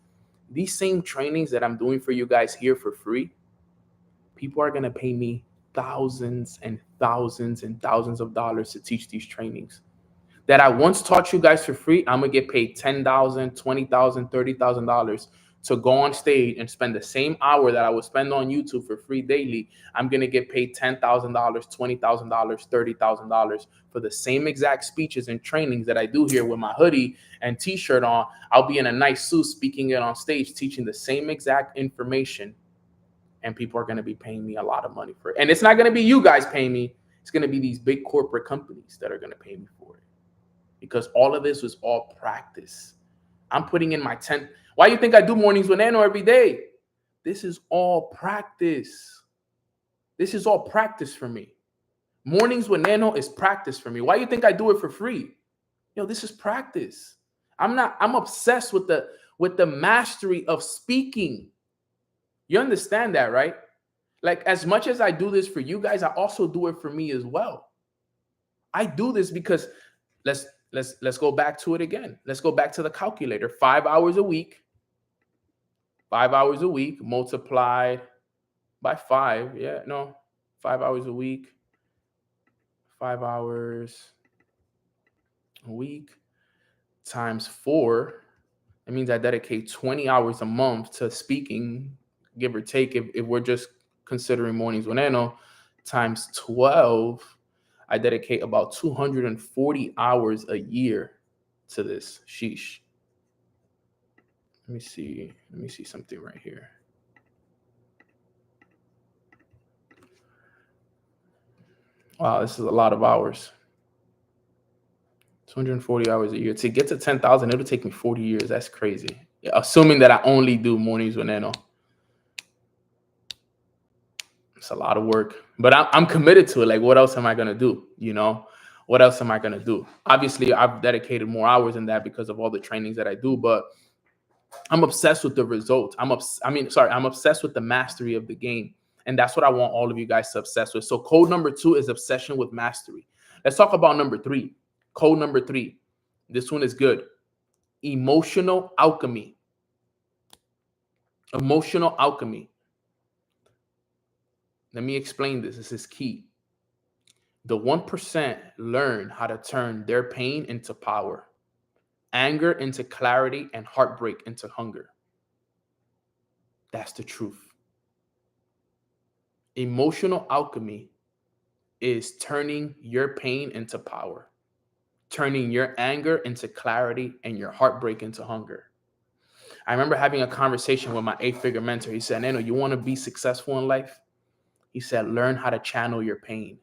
These same trainings that I'm doing for you guys here for free, people are going to pay me thousands and thousands and thousands of dollars to teach these trainings. That I once taught you guys for free, I'm going to get paid $10,000, $20,000, $30,000 to go on stage and spend the same hour that I would spend on YouTube for free daily, I'm going to get paid $10,000, $20,000, $30,000 for the same exact speeches and trainings that I do here with my hoodie and t-shirt on. I'll be in a nice suit speaking it on stage, teaching the same exact information, and people are going to be paying me a lot of money for it. And it's not going to be you guys paying me. It's going to be these big corporate companies that are going to pay me for it, because all of this was all practice. I'm putting in my 10. Why do you think I do mornings with Nano every day? This is all practice. This is all practice for me. Mornings with Nano is practice for me. Why do you think I do it for free? This is practice. I'm obsessed with the mastery of speaking. You understand that, right? Like, as much as I do this for you guys, I also do it for me as well. I do this because let's go back to it again. Let's go back to the calculator. 5 hours a week. 5 hours a week multiplied by 5. 5 hours a week. 5 hours a week times 4. That means I dedicate 20 hours a month to speaking, give or take, if we're just considering mornings with Nano, times 12. I dedicate about 240 hours a year to this. Sheesh. Let me see something right here. Wow, this is a lot of hours. 240 hours a year. To get to 10,000, it'll take me 40 years. That's crazy. Assuming that I only do mornings with Nano. It's a lot of work, but I'm committed to it. Like, what else am I going to do? What else am I going to do? Obviously, I've dedicated more hours than that because of all the trainings that I do, but I'm obsessed with the results. I'm obsessed with the mastery of the game. And that's what I want all of you guys to obsess with. So code number 2 is obsession with mastery. Let's talk about number 3. Code number 3. This one is good. Emotional alchemy. Emotional alchemy. Let me explain this. This is key. The 1% learn how to turn their pain into power, anger into clarity, and heartbreak into hunger. That's the truth. Emotional alchemy is turning your pain into power, turning your anger into clarity, and your heartbreak into hunger. I remember having a conversation with my 8-figure mentor. He said, Nano, you want to be successful in life? He said, learn how to channel your pain.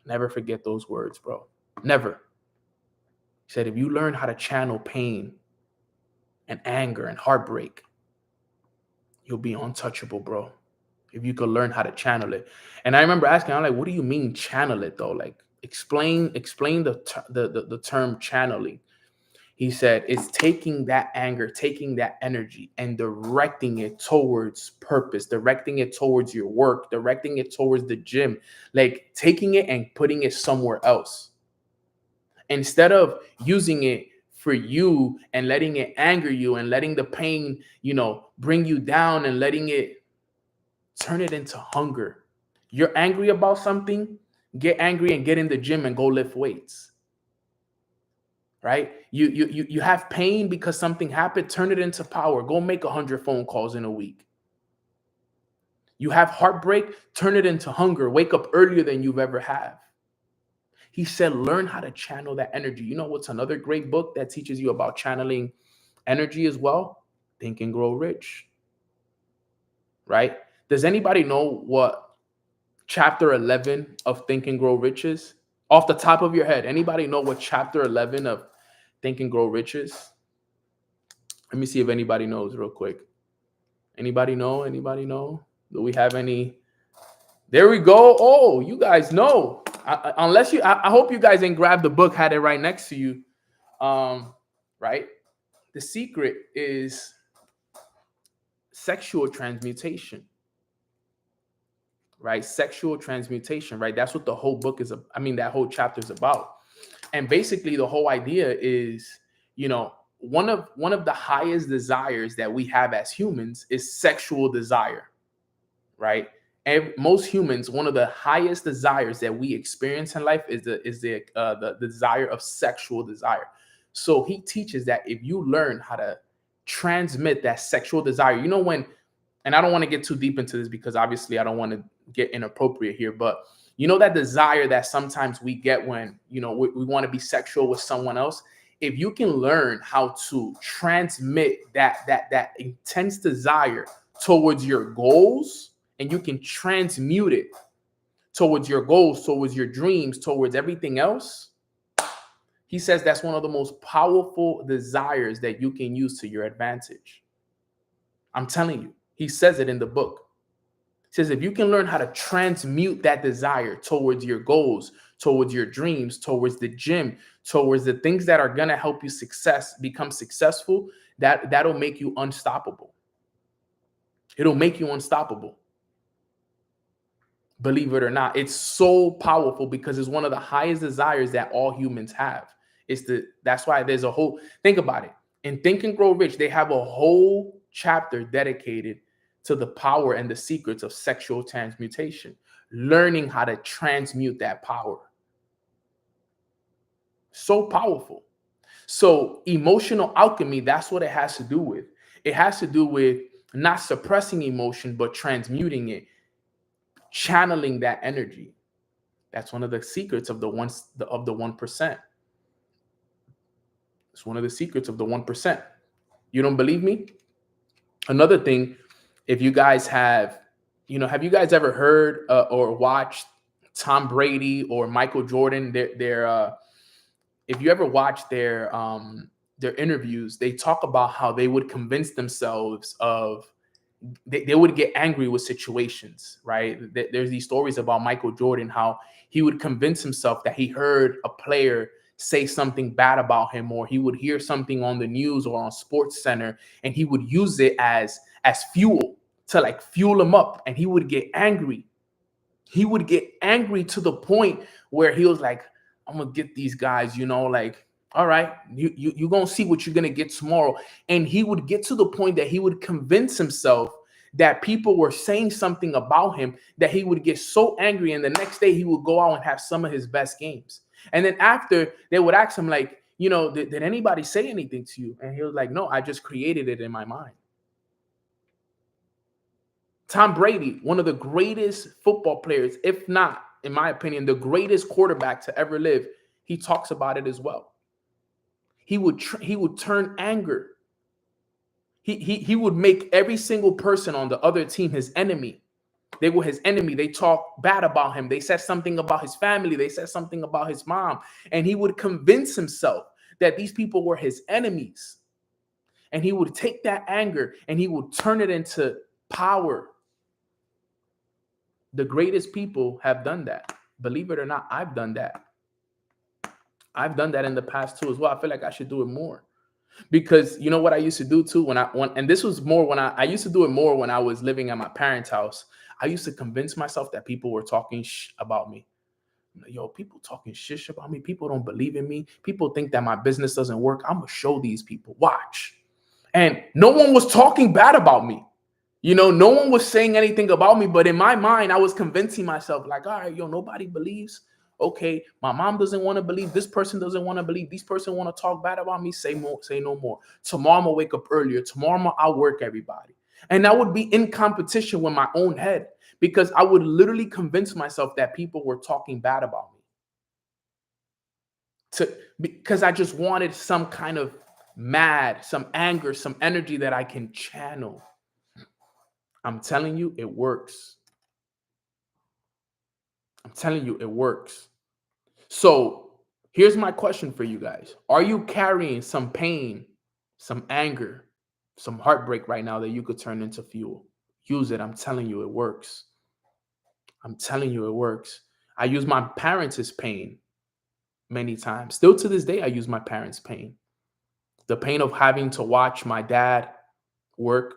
Never forget those words, bro. Never. He said, if you learn how to channel pain and anger and heartbreak, you'll be untouchable, bro. If you could learn how to channel it. And I remember asking, I'm like, what do you mean channel it though? Like, explain the term channeling. He said, it's taking that anger, taking that energy and directing it towards purpose, directing it towards your work, directing it towards the gym, like taking it and putting it somewhere else. Instead of using it for you and letting it anger you and letting the pain, bring you down and letting it turn it into hunger. You're angry about something, get angry and get in the gym and go lift weights. Right? You have pain because something happened, turn it into power. Go make 100 phone calls in a week. You have heartbreak, turn it into hunger. Wake up earlier than you've ever have. He said, learn how to channel that energy. You know what's another great book that teaches you about channeling energy as well? Think and Grow Rich. Right? Does anybody know what chapter 11 of Think and Grow Rich is? Off the top of your head, anybody know what chapter 11 of Think and Grow Rich is? Let me see if anybody knows real quick. Anybody know? Anybody know? Do we have any? There we go. Oh, you guys know. I hope you guys didn't grab the book, had it right next to you. Right? The secret is sexual transmutation. Right? Sexual transmutation, right? That's what the whole book is. That whole chapter is about. And basically the whole idea is, one of the highest desires that we have as humans is sexual desire, right? And most humans, one of the highest desires that we experience in life is the desire of sexual desire. So he teaches that if you learn how to transmit that sexual desire. You know, when, and I don't want to get too deep into this because obviously I don't want to get inappropriate here, but you know that desire that sometimes we get when, you know, we want to be sexual with someone else. If you can learn how to transmit that intense desire towards your goals, and you can transmute it towards your goals, towards your dreams, towards everything else, he says that's one of the most powerful desires that you can use to your advantage. I'm telling you, he says it in the book. He says if you can learn how to transmute that desire towards your goals, towards your dreams, towards the gym, towards the things that are going to help you become successful, that'll make you unstoppable. It'll make you unstoppable. Believe it or not, it's so powerful because it's one of the highest desires that all humans have. That's why there's a whole, think about it. In Think and Grow Rich, they have a whole chapter dedicated to the power and the secrets of sexual transmutation, learning how to transmute that power. So powerful. So emotional alchemy, that's what it has to do with. It has to do with not suppressing emotion, but transmuting it, channeling that energy. That's one of the secrets of the 1%. It's one of the secrets of the 1%. You don't believe me? Another thing, if you guys have you guys ever heard or watched Tom Brady or Michael Jordan? If you ever watch their interviews, they talk about how they would convince themselves of they would get angry with situations, right? There's these stories about Michael Jordan, how he would convince himself that he heard a player say something bad about him, or he would hear something on the news or on Sports Center, and he would use it as fuel to like fuel him up, and he would get angry. He would get angry to the point where he was like, I'm gonna get these guys, like, all right, you're gonna see what you're gonna get tomorrow. And he would get to the point that he would convince himself that people were saying something about him, that he would get so angry, and the next day he would go out and have some of his best games. And then after, they would ask him, like, did anybody say anything to you? And he was like, no, I just created it in my mind. Tom Brady, one of the greatest football players, if not, in my opinion, the greatest quarterback to ever live, he talks about it as well. He would turn anger. He would make every single person on the other team his enemy. They were his enemy. They talked bad about him. They said something about his family. They said something about his mom. And he would convince himself that these people were his enemies. And he would take that anger and he would turn it into power. The greatest people have done that. Believe it or not, I've done that. I've done that in the past too as well. I feel like I should do it more. Because you know what I used to do too, and this was more when I used to do it more when I was living at my parents' house. I used to convince myself that people were talking about me. Yo, people talking shish about me. People don't believe in me. People think that my business doesn't work. I'm gonna show these people. Watch. And no one was talking bad about me. No one was saying anything about me, but in my mind, I was convincing myself, like, all right, nobody believes. Okay, my mom doesn't want to believe. This person doesn't want to believe. This person want to talk bad about me. Say no more. Tomorrow I'm gonna wake up earlier. Tomorrow I'm gonna outwork everybody. And I would be in competition with my own head, because I would literally convince myself that people were talking bad about me. Because I just wanted some kind of some anger, some energy that I can channel. I'm telling you, it works. I'm telling you, it works. So here's my question for you guys. Are you carrying some pain, some anger, some heartbreak right now that you could turn into fuel? Use it. I'm telling you, it works. I'm telling you, it works. I use my parents' pain many times. Still to this day, I use my parents' pain. The pain of having to watch my dad work.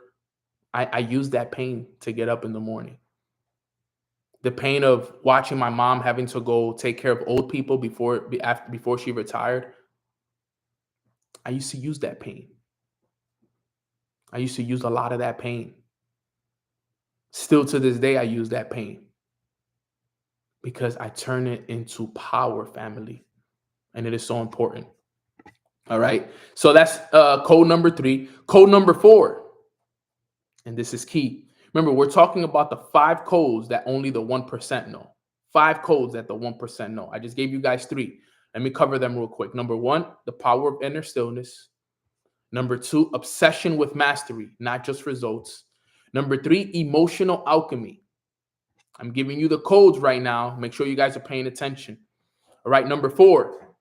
I use that pain to get up in the morning. The pain of watching my mom having to go take care of old people before she retired. I used to use that pain. I used to use a lot of that pain. Still to this day, I use that pain because I turn it into power, family. And it is so important. All right. So that's code number 3. Code number 4, and this is key. Remember, we're talking about the 5 codes that only the 1% know. 5 codes that the 1% know. I just gave you guys 3. Let me cover them real quick. Number 1, the power of inner stillness. Number 2, obsession with mastery, not just results. Number 3, emotional alchemy. I'm giving you the codes right now. Make sure you guys are paying attention. All right. Number 4,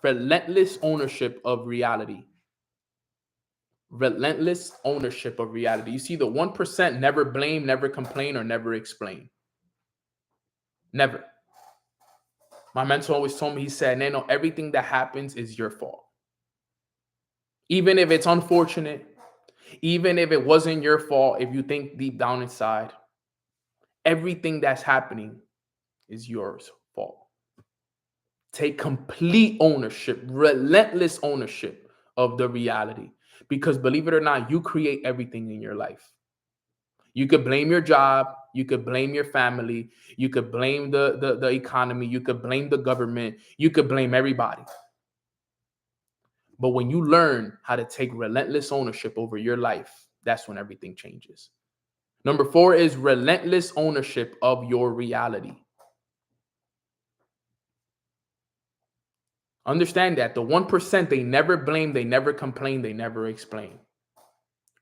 relentless ownership of reality. Relentless ownership of reality. You see, the 1% never blame, never complain, or never explain. Never. My mentor always told me, he said, Nano, everything that happens is your fault. Even if it's unfortunate, even if it wasn't your fault, if you think deep down inside, everything that's happening is yours fault. Take complete ownership, relentless ownership of the reality. Because believe it or not, you create everything in your life. You could blame your job. You could blame your family. You could blame the economy. You could blame the government. You could blame everybody. But when you learn how to take relentless ownership over your life, that's when everything changes. Number 4 is relentless ownership of your reality. Understand that the 1%, they never blame, they never complain, they never explain.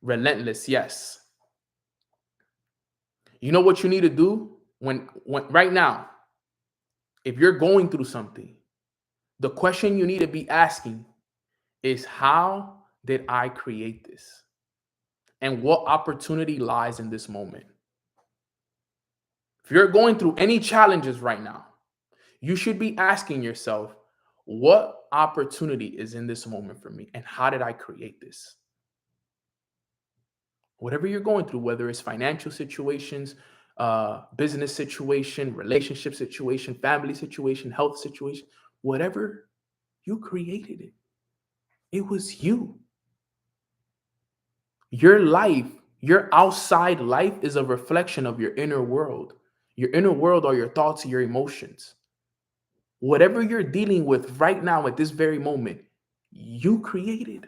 Relentless, yes. You know what you need to do when right now, if you're going through something, the question you need to be asking is, how did I create this? And what opportunity lies in this moment? If you're going through any challenges right now, you should be asking yourself, what opportunity is in this moment for me? And how did I create this? Whatever you're going through, whether it's financial situations, business situation, relationship situation, family situation, health situation, whatever, you created it. It was you. Your life, your outside life is a reflection of your inner world. Your inner world are your thoughts, your emotions. Whatever you're dealing with right now at this very moment, you created.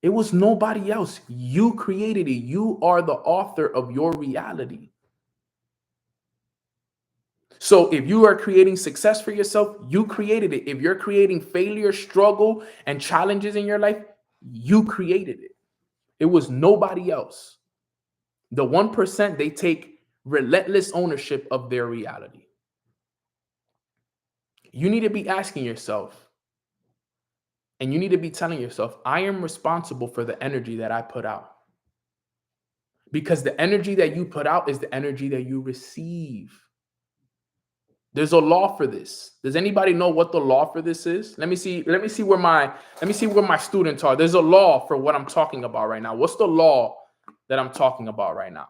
It was nobody else. You created it. You are the author of your reality. So if you are creating success for yourself, you created it. If you're creating failure, struggle, and challenges in your life, you created it. It was nobody else. The 1%, they take relentless ownership of their reality. You need to be asking yourself, and you need to be telling yourself, I am responsible for the energy that I put out. Because the energy that you put out is the energy that you receive. There's a law for this. Does anybody know what the law for this is? Let me see where my students are. There's a law for what I'm talking about right now. What's the law that I'm talking about right now?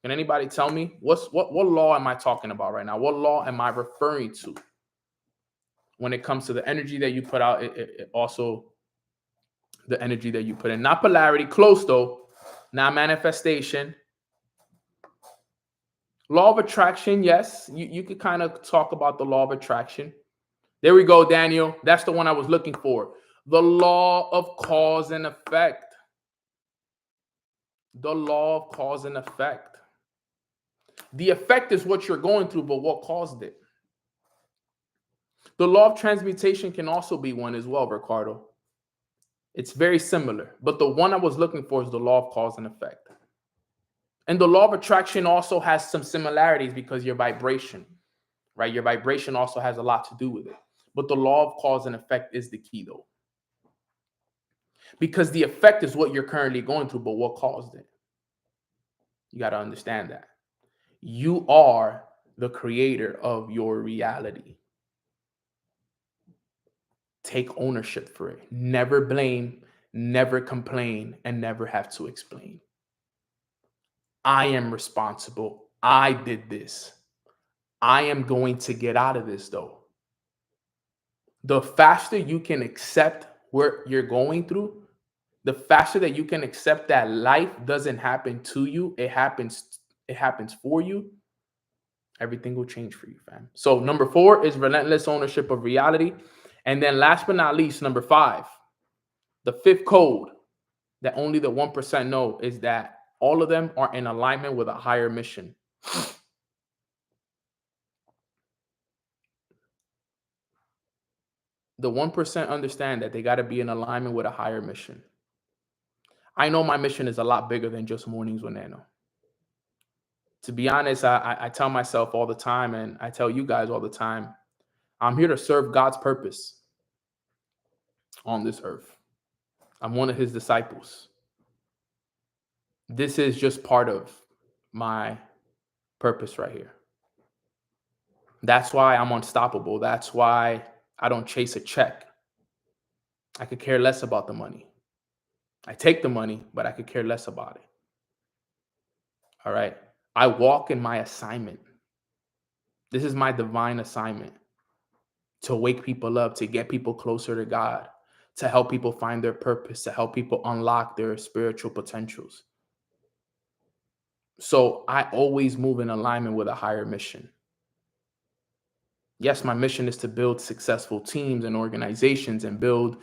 Can anybody tell me what law am I talking about right now? What law am I referring to when it comes to the energy that you put out? It also the energy that you put in. Not polarity, close though. Not manifestation. Law of attraction, yes. You could kind of talk about the law of attraction. There we go, Daniel. That's the one I was looking for. The law of cause and effect. The law of cause and effect. The effect is what you're going through, but what caused it? The law of transmutation can also be one as well, Ricardo. It's very similar, but the one I was looking for is the law of cause and effect. And the law of attraction also has some similarities because your vibration, right? Your vibration also has a lot to do with it. But the law of cause and effect is the key, though. Because the effect is what you're currently going through, but what caused it? You got to understand that. You are the creator of your reality. Take ownership for it. Never blame, never complain, and never have to explain. I am responsible. I did this. I am going to get out of this, though. The faster you can accept what you're going through, the faster that you can accept that life doesn't happen to you, it happens for you, everything will change for you, fam. So number 4 is relentless ownership of reality. And then last but not least, number 5, the 5th code that only the 1% know is that all of them are in alignment with a higher mission. The 1% understand that they got to be in alignment with a higher mission. I know my mission is a lot bigger than just Mornings with Nano. To be honest, I tell myself all the time, and I tell you guys all the time, I'm here to serve God's purpose on this earth. I'm one of his disciples. This is just part of my purpose right here. That's why I'm unstoppable. That's why I don't chase a check. I could care less about the money. I take the money, but I could care less about it. All right. I walk in my assignment. This is my divine assignment, to wake people up, to get people closer to God, to help people find their purpose, to help people unlock their spiritual potentials. So I always move in alignment with a higher mission. Yes, my mission is to build successful teams and organizations and build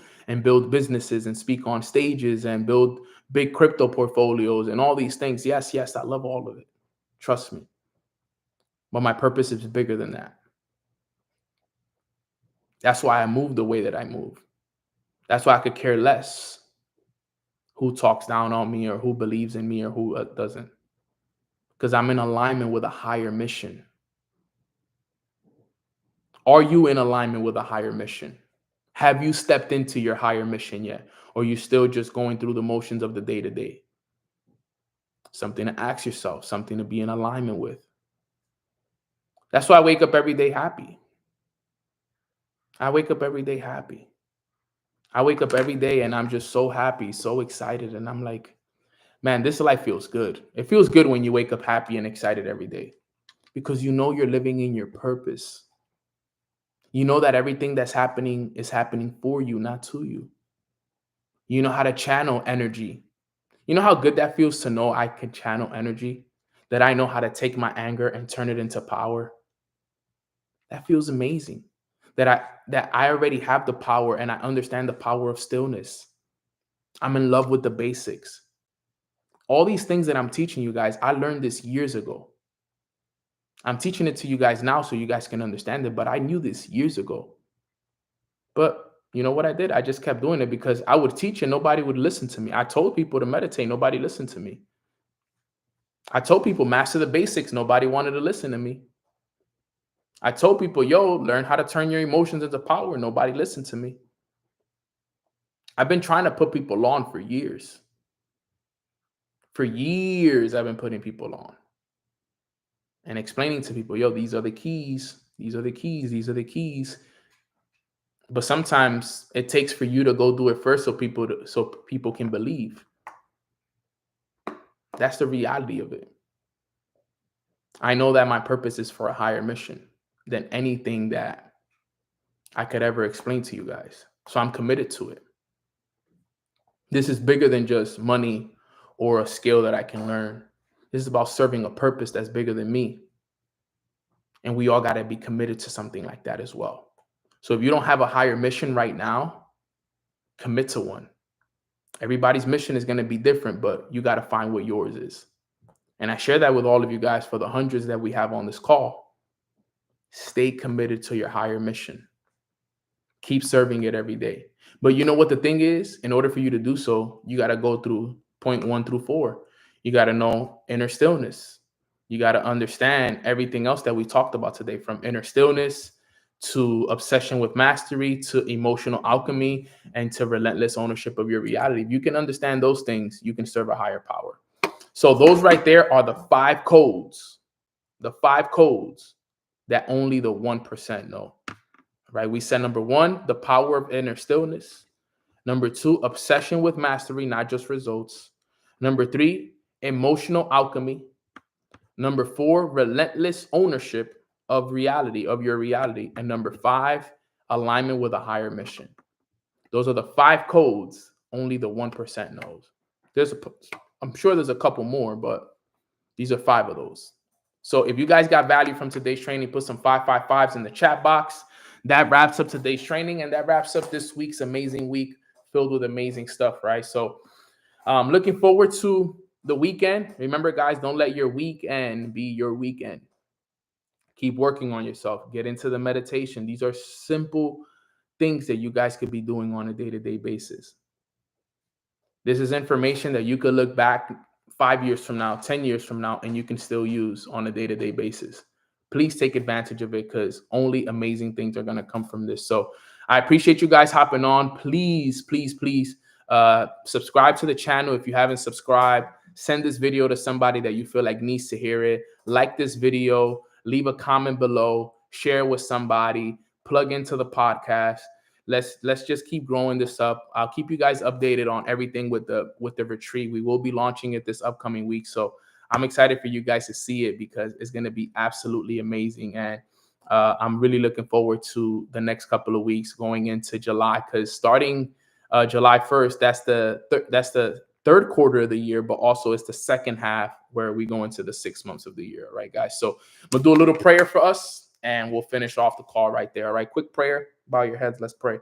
businesses and speak on stages and build big crypto portfolios and all these things. Yes, I love all of it. Trust me. But my purpose is bigger than that. That's why I move the way that I move. That's why I could care less who talks down on me or who believes in me or who doesn't. Because I'm in alignment with a higher mission. Are you in alignment with a higher mission? Have you stepped into your higher mission yet? Or are you still just going through the motions of the day-to-day? Something to ask yourself, something to be in alignment with. That's why I wake up every day happy. I wake up every day happy. I wake up every day and I'm just so happy, so excited. And I'm like, man, this life feels good. It feels good when you wake up happy and excited every day, because you know you're living in your purpose. You know that everything that's happening is happening for you, not to you. You know how to channel energy. You know how good that feels to know I can channel energy, that I know how to take my anger and turn it into power. That feels amazing. That I already have the power and I understand the power of stillness. I'm in love with the basics. All these things that I'm teaching you guys, I learned this years ago. I'm teaching it to you guys now so you guys can understand it, but I knew this years ago. But you know what I did? I just kept doing it because I would teach and nobody would listen to me. I told people to meditate, nobody listened to me. I told people master the basics, nobody wanted to listen to me. I told people, yo, learn how to turn your emotions into power, nobody listened to me. I've been trying to put people on for years. For years, I've been putting people on and explaining to people, yo, these are the keys. These are the keys. These are the keys. But sometimes it takes for you to go do it first so people can believe. That's the reality of it. I know that my purpose is for a higher mission than anything that I could ever explain to you guys. So I'm committed to it. This is bigger than just money or a skill that I can learn. This is about serving a purpose that's bigger than me. And we all got to be committed to something like that as well. So if you don't have a higher mission right now, commit to one. Everybody's mission is going to be different, but you got to find what yours is. And I share that with all of you guys for the hundreds that we have on this call. Stay committed to your higher mission. Keep serving it every day. But you know what the thing is? In order for you to do so, you got to go through point 1 through 4. You got to know inner stillness. You got to understand everything else that we talked about today, from inner stillness to obsession with mastery to emotional alchemy and to relentless ownership of your reality. If you can understand those things, you can serve a higher power. So those right there are the 5 codes, that only the 1% know. Right? We said number 1, the power of inner stillness. Number 2, obsession with mastery, not just results. Number 3, emotional alchemy. Number 4, relentless ownership of reality, of your reality. And number 5, alignment with a higher mission. Those are the 5 codes only the 1% knows. I'm sure there's a couple more, but these are 5 of those. So if you guys got value from today's training, put some 555s in the chat box. that wraps up today's training, and that wraps up this week's amazing week filled with amazing stuff, right? So looking forward to the weekend. Remember, guys, don't let your weekend be your weekend. Keep working on yourself. Get into the meditation. These are simple things that you guys could be doing on a day-to-day basis. This is information that you could look back 5 years from now, 10 years from now, and you can still use on a day-to-day basis. Please take advantage of it, because only amazing things are going to come from this. So I appreciate you guys hopping on. Please, please, please subscribe to the channel if you haven't subscribed. Send this video to somebody that you feel like needs to hear it. Like this video, leave a comment below, share with somebody, plug into the podcast. Let's just keep growing this up. I'll keep you guys updated on everything with the retreat. We will be launching it this upcoming week. So I'm excited for you guys to see it, because it's going to be absolutely amazing. And I'm really looking forward to the next couple of weeks going into July, because starting July 1st, that's the third quarter of the year, but also it's the second half where we go into the 6 months of the year. Right, guys? So I'm going to do a little prayer for us, and we'll finish off the call right there. All right, quick prayer. Bow your heads. Let's pray.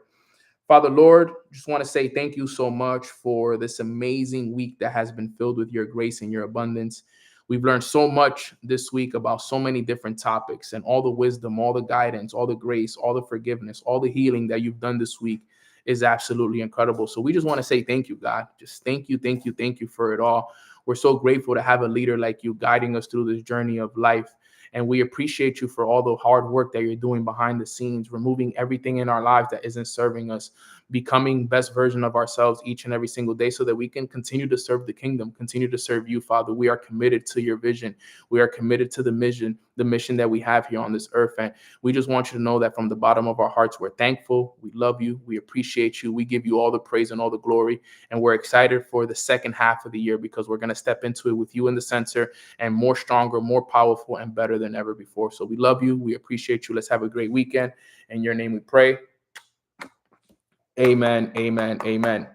Father, Lord, just want to say thank you so much for this amazing week that has been filled with your grace and your abundance. We've learned so much this week about so many different topics, and all the wisdom, all the guidance, all the grace, all the forgiveness, all the healing that you've done this week is absolutely incredible. So we just want to say thank you, God. Just thank you, thank you, thank you for it all. We're so grateful to have a leader like you guiding us through this journey of life. And we appreciate you for all the hard work that you're doing behind the scenes, removing everything in our lives that isn't serving us, becoming best version of ourselves each and every single day, so that we can continue to serve the kingdom, continue to serve you, Father. We are committed to your vision. We are committed to the mission that we have here on this earth. And we just want you to know that from the bottom of our hearts, we're thankful. We love you. We appreciate you. We give you all the praise and all the glory. And we're excited for the second half of the year, because we're going to step into it with you in the center, and more stronger, more powerful, and better than ever before. So we love you. We appreciate you. Let's have a great weekend. In your name we pray. Amen, amen, amen.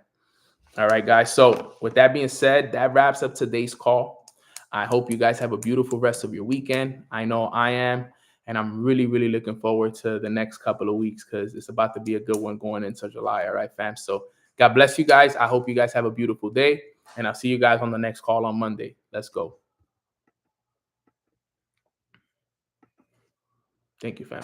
All right, guys. So with that being said, that wraps up today's call. I hope you guys have a beautiful rest of your weekend. I know I am. And I'm really, really looking forward to the next couple of weeks, because it's about to be a good one going into July. All right, fam. So God bless you guys. I hope you guys have a beautiful day. And I'll see you guys on the next call on Monday. Let's go. Thank you, fam.